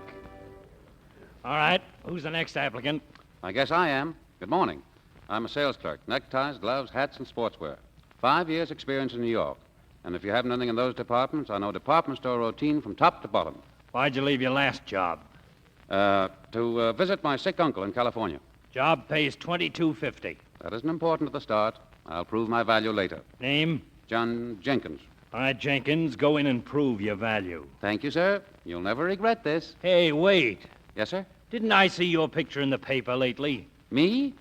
All right. Who's the next applicant? I guess I am. Good morning. I'm a sales clerk. Neckties, gloves, hats, and sportswear. 5 years' experience in New York. And if you have anything in those departments, I know department store routine from top to bottom. Why'd you leave your last job? To visit my sick uncle in California. Job pays $22.50. That isn't important at the start. I'll prove my value later. Name? John Jenkins. All right, Jenkins, go in and prove your value. Thank you, sir. You'll never regret this. Hey, wait. Yes, sir? Didn't I see your picture in the paper lately? Me?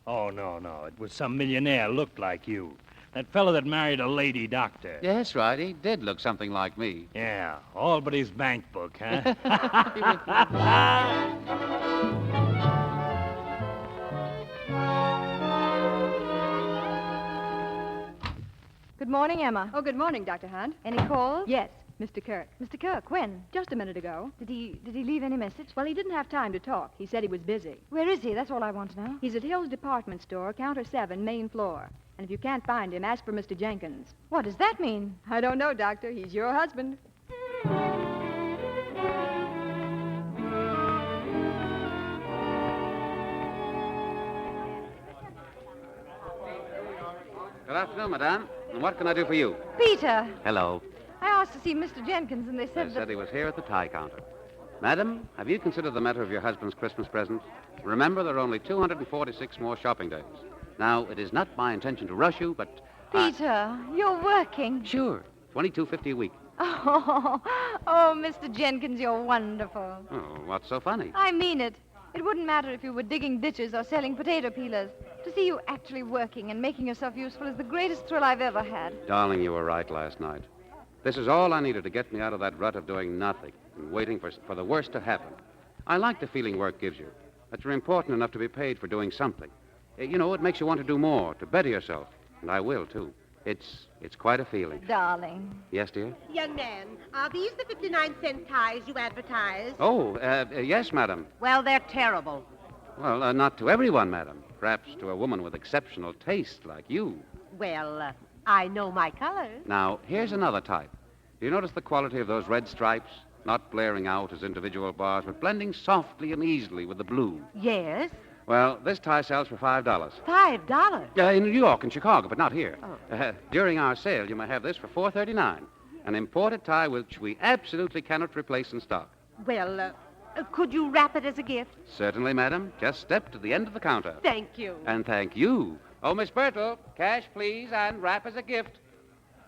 Oh, no. It was some millionaire looked like you. That fellow that married a lady doctor. Yes, right. He did look something like me. Yeah, all but his bank book, huh? Good morning, Emma. Oh, good morning, Dr. Hunt. Any calls? Yes, Mr. Kirk. Mr. Kirk, when? Just a minute ago. Did he leave any message? Well, he didn't have time to talk. He said he was busy. Where is he? That's all I want to know. He's at Hill's department store, counter 7, main floor. And if you can't find him, ask for Mr. Jenkins. What does that mean? I don't know, Doctor. He's your husband. Good afternoon, madame. And what can I do for you? Peter, Hello. I asked to see Mr. Jenkins, and they They said said he was here at the tie counter. Madam, have you considered the matter of your husband's Christmas present? Remember, there are only 246 more shopping days. Now, it is not my intention to rush you, but... Peter, you're working. Sure. $22.50 a week. Oh, Mr. Jenkins, you're wonderful. Oh, what's so funny? I mean it. It wouldn't matter if you were digging ditches or selling potato peelers. To see you actually working and making yourself useful is the greatest thrill I've ever had. Darling, you were right last night. This is all I needed to get me out of that rut of doing nothing and waiting for the worst to happen. I like the feeling work gives you, that you're important enough to be paid for doing something. You know, it makes you want to do more, to better yourself. And I will, too. It's quite a feeling. Darling. Yes, dear? Young man, are these the 59-cent ties you advertise? Oh, yes, madam. Well, they're terrible. Well, not to everyone, madam. Perhaps to a woman with exceptional taste like you. Well, I know my colors. Now, here's another type. Do you notice the quality of those red stripes? Not blaring out as individual bars, but blending softly and easily with the blue. Yes. Well, this tie sells for $5. $5? In New York and Chicago, but not here. Oh. During our sale, you may have this for $4.39. An imported tie which we absolutely cannot replace in stock. Well, could you wrap it as a gift? Certainly, madam. Just step to the end of the counter. Thank you. And thank you. Oh, Miss Bertle, cash, please, and wrap as a gift.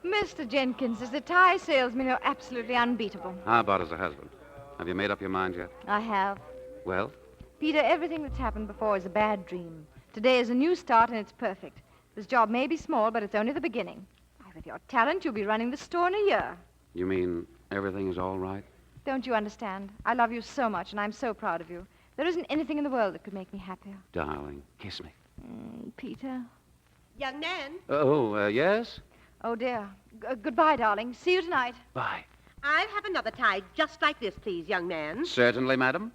Mr. Jenkins, as a tie salesman, you're absolutely unbeatable. How about as a husband? Have you made up your mind yet? I have. Well? Peter, everything that's happened before is a bad dream. Today is a new start, and it's perfect. This job may be small, but it's only the beginning. Why, with your talent, you'll be running the store in a year. You mean everything is all right? Don't you understand? I love you so much, and I'm so proud of you. There isn't anything in the world that could make me happier. Darling, kiss me. Peter. Young man, Yes? Oh, dear. Goodbye, darling. See you tonight. Bye. I'll have another tie just like this, please, young man. Certainly, madam.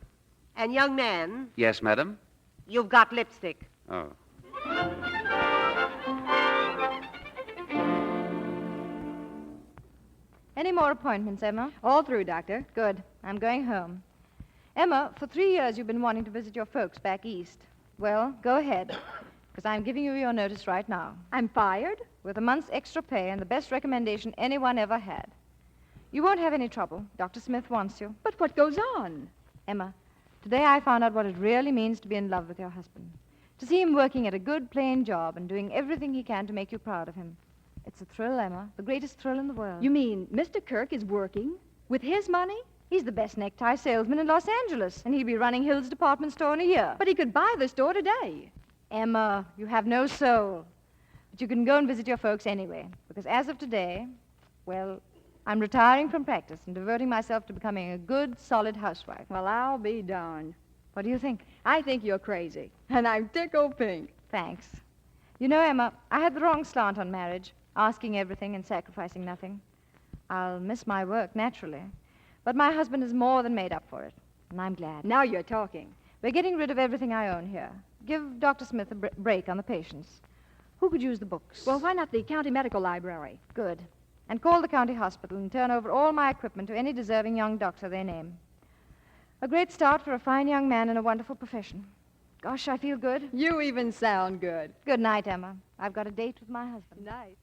And young man, Yes, madam. you've got lipstick. Oh. Any more appointments, Emma? All through, Doctor. Good. I'm going home. Emma, for 3 years you've been wanting to visit your folks back east. Well, go ahead, because I'm giving you your notice right now. I'm fired? With a month's extra pay and the best recommendation anyone ever had. You won't have any trouble. Dr. Smith wants you. But what goes on? Emma, today I found out what it really means to be in love with your husband. To see him working at a good, plain job and doing everything he can to make you proud of him. It's a thrill, Emma. The greatest thrill in the world. You mean Mr. Kirk is working? With his money? He's the best necktie salesman in Los Angeles, and he'll be running Hill's department store in a year. But he could buy the store today. Emma, you have no soul. But you can go and visit your folks anyway, because as of today, well, I'm retiring from practice and devoting myself to becoming a good, solid housewife. Well, I'll be darned. What do you think? I think you're crazy, and I'm tickled pink. Thanks. You know, Emma, I had the wrong slant on marriage, asking everything and sacrificing nothing. I'll miss my work, naturally, but my husband has more than made up for it, and I'm glad. Now you're talking. We're getting rid of everything I own here. Give Dr. Smith a break on the patients. Who could use the books? Well, why not the county medical library? Good. And call the county hospital and turn over all my equipment to any deserving young doctor they name. A great start for a fine young man in a wonderful profession. Gosh, I feel good. You even sound good. Good night, Emma. I've got a date with my husband. Night.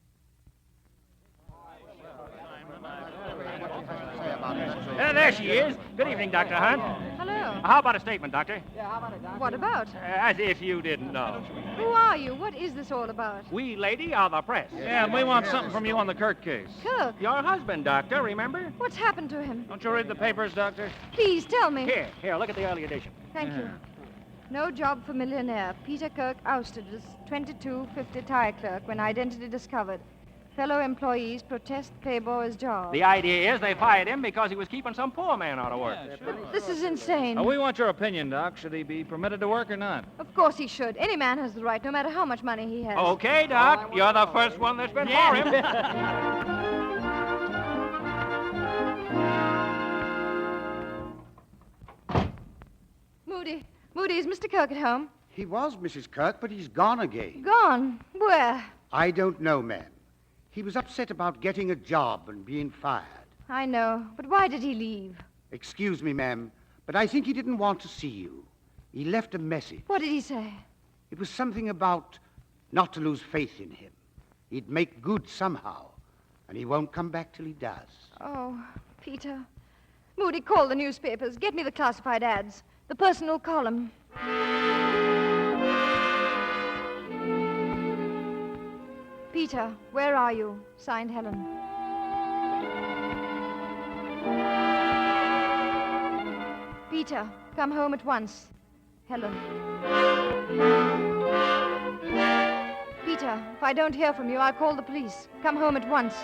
There she is. Good evening, Dr. Hunt. Hello. How about a statement, Doctor? What about? As if you didn't know. Who are you? What is this all about? We, lady, are the press. Yeah, and we want something from you on the Kirk case. Kirk? Your husband, Doctor, remember? What's happened to him? Don't you read the papers, Doctor? Please tell me. Here, look at the early edition. Thank you. No job for millionaire. Peter Kirk ousted as 2250 tire clerk when identity discovered. Fellow employees protest payboy's job. The idea is they fired him because he was keeping some poor man out of work. This is insane. We want your opinion, Doc. Should he be permitted to work or not? Of course he should. Any man has the right, no matter how much money he has. Okay, Doc. You're the first one that's been for him. Moody, is Mr. Kirk at home? He was, Mrs. Kirk, but he's gone again. Gone? Where? I don't know, ma'am. He was upset about getting a job and being fired. I know, but why did he leave? Excuse me, ma'am, but I think he didn't want to see you. He left a message. What did he say? It was something about not to lose faith in him. He'd make good somehow, and he won't come back till he does. Oh, Peter. Moody, call the newspapers. Get me the classified ads. The personal column. Peter, where are you? Signed, Helen. Peter, come home at once. Helen. Peter, if I don't hear from you, I'll call the police. Come home at once.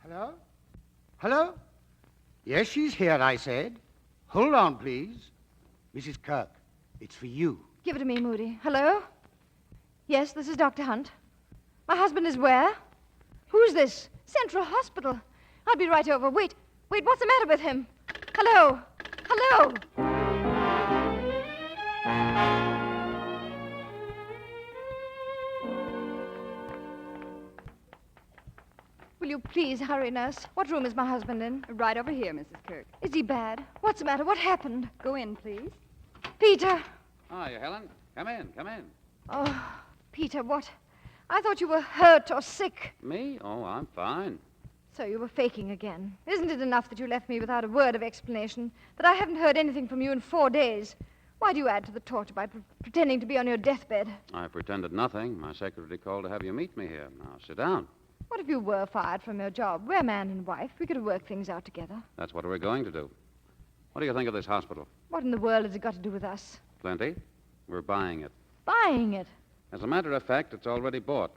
Hello? Hello? Yes, she's here, I said. Hold on, please. Mrs. Kirk, it's for you. Give it to me, Moody. Hello? Yes, this is Dr. Hunt. My husband is where? Who's this? Central Hospital. I'll be right over. Wait, what's the matter with him? Hello? Hello? Will you please hurry, nurse? What room is my husband in? Right over here, Mrs. Kirk. Is he bad? What's the matter? What happened? Go in, please. Peter! Hiya, Helen. Come in. Oh, Peter, what? I thought you were hurt or sick. Me? Oh, I'm fine. So you were faking again. Isn't it enough that you left me without a word of explanation? That I haven't heard anything from you in 4 days? Why do you add to the torture by pretending to be on your deathbed? I pretended nothing. My secretary called to have you meet me here. Now, sit down. What if you were fired from your job? We're man and wife. We could have worked things out together. That's what we're going to do. What do you think of this hospital? What in the world has it got to do with us? Plenty. We're buying it. Buying it? As a matter of fact, it's already bought.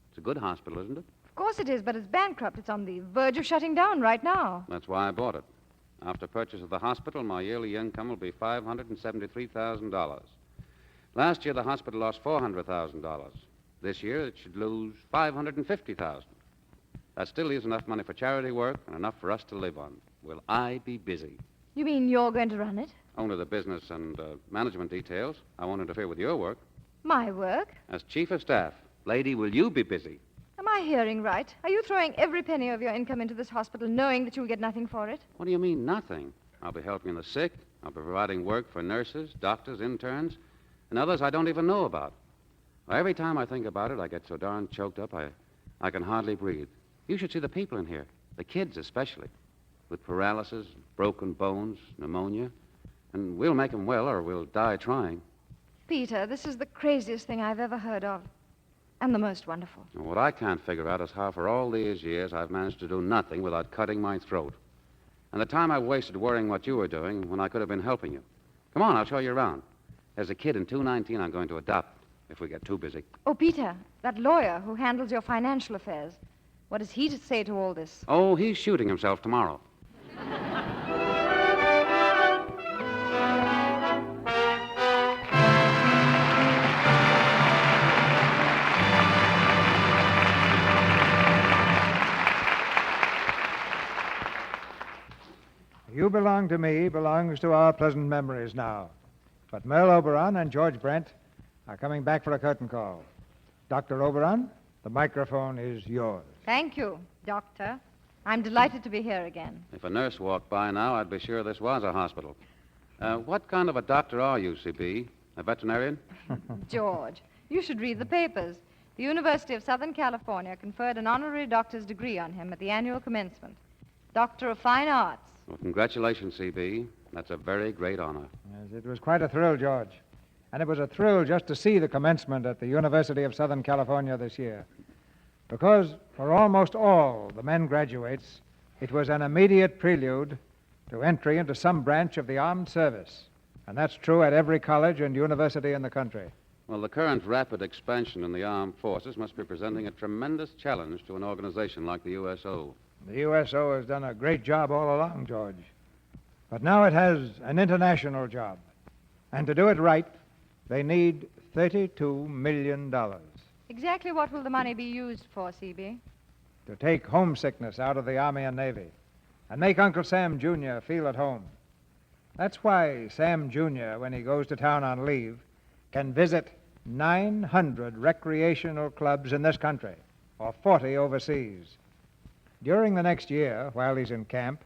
It's a good hospital, isn't it? Of course it is, but it's bankrupt. It's on the verge of shutting down right now. That's why I bought it. After purchase of the hospital, my yearly income will be $573,000. Last year, the hospital lost $400,000. This year, it should lose $550,000. That still leaves enough money for charity work and enough for us to live on. Will I be busy? You mean you're going to run it? Only the business and management details. I won't interfere with your work. My work? As chief of staff, lady, will you be busy? Am I hearing right? Are you throwing every penny of your income into this hospital knowing that you'll get nothing for it? What do you mean, nothing? I'll be helping the sick. I'll be providing work for nurses, doctors, interns, and others I don't even know about. Well, every time I think about it, I get so darn choked up I can hardly breathe. You should see the people in here, the kids especially, with paralysis, broken bones, pneumonia. And we'll make them well or we'll die trying. Peter, this is the craziest thing I've ever heard of. And the most wonderful. And what I can't figure out is how for all these years I've managed to do nothing without cutting my throat. And the time I wasted worrying what you were doing when I could have been helping you. Come on, I'll show you around. There's a kid in 219 I'm going to adopt if we get too busy. Oh, Peter, that lawyer who handles your financial affairs. What does he say to all this? Oh, he's shooting himself tomorrow. You belong to me, belongs to our pleasant memories now. But Merle Oberon and George Brent are coming back for a curtain call. Dr. Oberon, the microphone is yours. Thank you, Doctor. I'm delighted to be here again. If a nurse walked by now, I'd be sure this was a hospital. What kind of a doctor are you, C.B.? A veterinarian? George, you should read the papers. The University of Southern California conferred an honorary doctor's degree on him at the annual commencement. Doctor of Fine Arts. Well, congratulations, C.B. That's a very great honor. Yes, it was quite a thrill, George. And it was a thrill just to see the commencement at the University of Southern California this year. Because for almost all the men graduates, it was an immediate prelude to entry into some branch of the armed service. And that's true at every college and university in the country. Well, the current rapid expansion in the armed forces must be presenting a tremendous challenge to an organization like the USO. The USO has done a great job all along, George. But now it has an international job. And to do it right, they need $32 million Exactly what will the money be used for, CB? to take homesickness out of the Army and Navy and make Uncle Sam Jr. feel at home. That's why Sam Jr., when he goes to town on leave, can visit 900 recreational clubs in this country, or 40 overseas. During the next year, while he's in camp,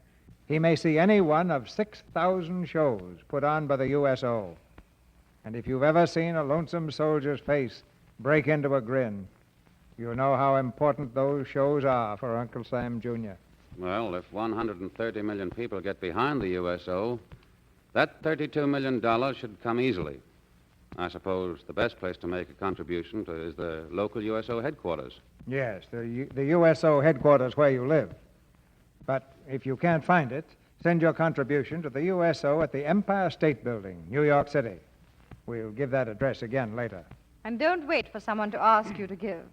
he may see any one of 6,000 shows put on by the USO. And if you've ever seen a lonesome soldier's face break into a grin, you know how important those shows are for Uncle Sam Jr. Well, if 130 million people get behind the USO, that $32 million should come easily. I suppose the best place to make a contribution is the local USO headquarters. Yes, the USO headquarters where you live. But if you can't find it, send your contribution to the USO at the Empire State Building, New York City. We'll give that address again later. And don't wait for someone to ask you to give.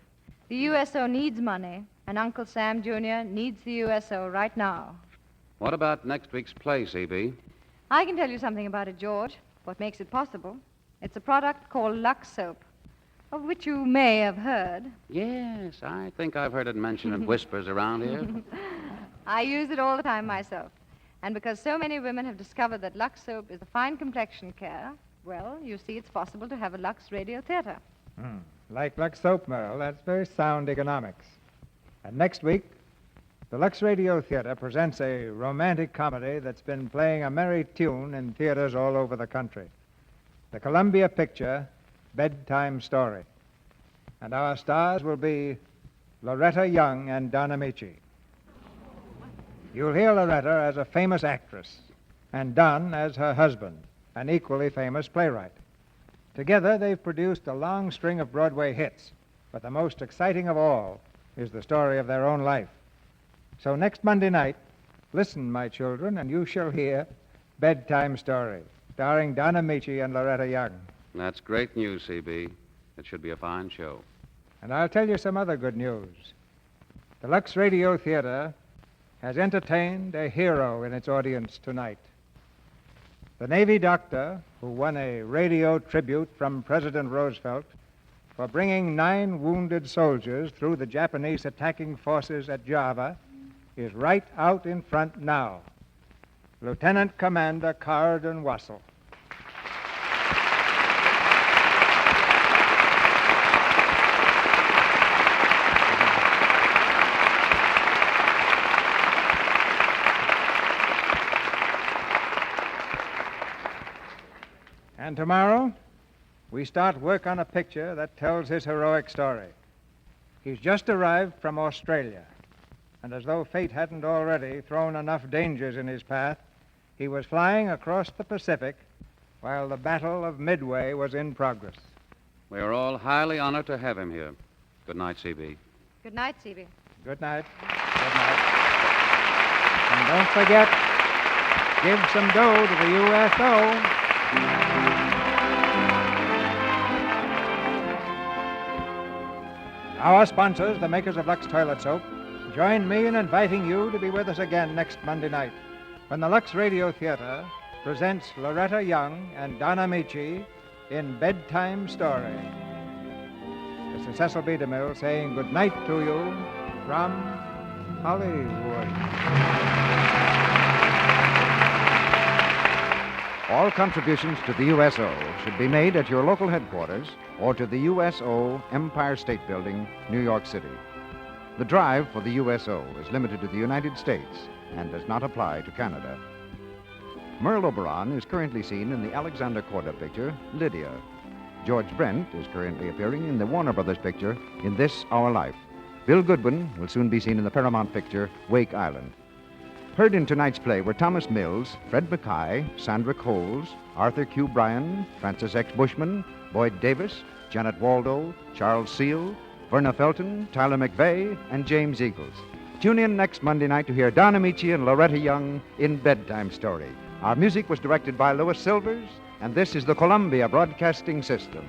The USO needs money, and Uncle Sam Jr. needs the USO right now. What about next week's play, CB? I can tell you something about it, George, what makes it possible. It's a product called Lux Soap, of which you may have heard. Yes, I think I've heard it mentioned in whispers around here. I use it all the time myself. And because so many women have discovered that Lux Soap is a fine complexion care, well, you see it's possible to have a Lux Radio Theatre. Like Lux Soap, Merle, that's very sound economics. And next week, the Lux Radio Theatre presents a romantic comedy that's been playing a merry tune in theaters all over the country. The Columbia picture, Bedtime Story. And our stars will be Loretta Young and Don Amici. You'll hear Loretta as a famous actress, and Don as her husband, an equally famous playwright. Together, they've produced a long string of Broadway hits, but the most exciting of all is the story of their own life. So next Monday night, listen, my children, and you shall hear Bedtime Story, starring Don Amici and Loretta Young. That's great news, CB. It should be a fine show. And I'll tell you some other good news. The Lux Radio Theatre has entertained a hero in its audience tonight. The Navy doctor who won a radio tribute from President Roosevelt for bringing 9 wounded soldiers through the Japanese attacking forces at Java is right out in front now. Lieutenant Commander Carden Wassell. And tomorrow, we start work on a picture that tells his heroic story. He's just arrived from Australia, and as though fate hadn't already thrown enough dangers in his path, he was flying across the Pacific while the Battle of Midway was in progress. We are all highly honored to have him here. Good night, CB. Good night, CB. Good night. Good night. And don't forget, give some dough to the USO. Our sponsors, the makers of Lux Toilet Soap, join me in inviting you to be with us again next Monday night when the Lux Radio Theatre presents Loretta Young and Don Amici in Bedtime Story. This is Cecil B. DeMille saying good night to you from Hollywood. All contributions to the USO should be made at your local headquarters or to the USO Empire State Building, New York City. The drive for the USO is limited to the United States and does not apply to Canada. Merle Oberon is currently seen in the Alexander Korda picture, Lydia. George Brent is currently appearing in the Warner Brothers picture, In This Our Life. Bill Goodwin will soon be seen in the Paramount picture, Wake Island. Heard in tonight's play were Thomas Mills, Fred Mackay, Sandra Coles, Arthur Q. Bryan, Francis X. Bushman, Boyd Davis, Janet Waldo, Charles Seal, Verna Felton, Tyler McVeigh, and James Eagles. Tune in next Monday night to hear Don Amici and Loretta Young in Bedtime Story. Our music was directed by Louis Silvers, and this is the Columbia Broadcasting System.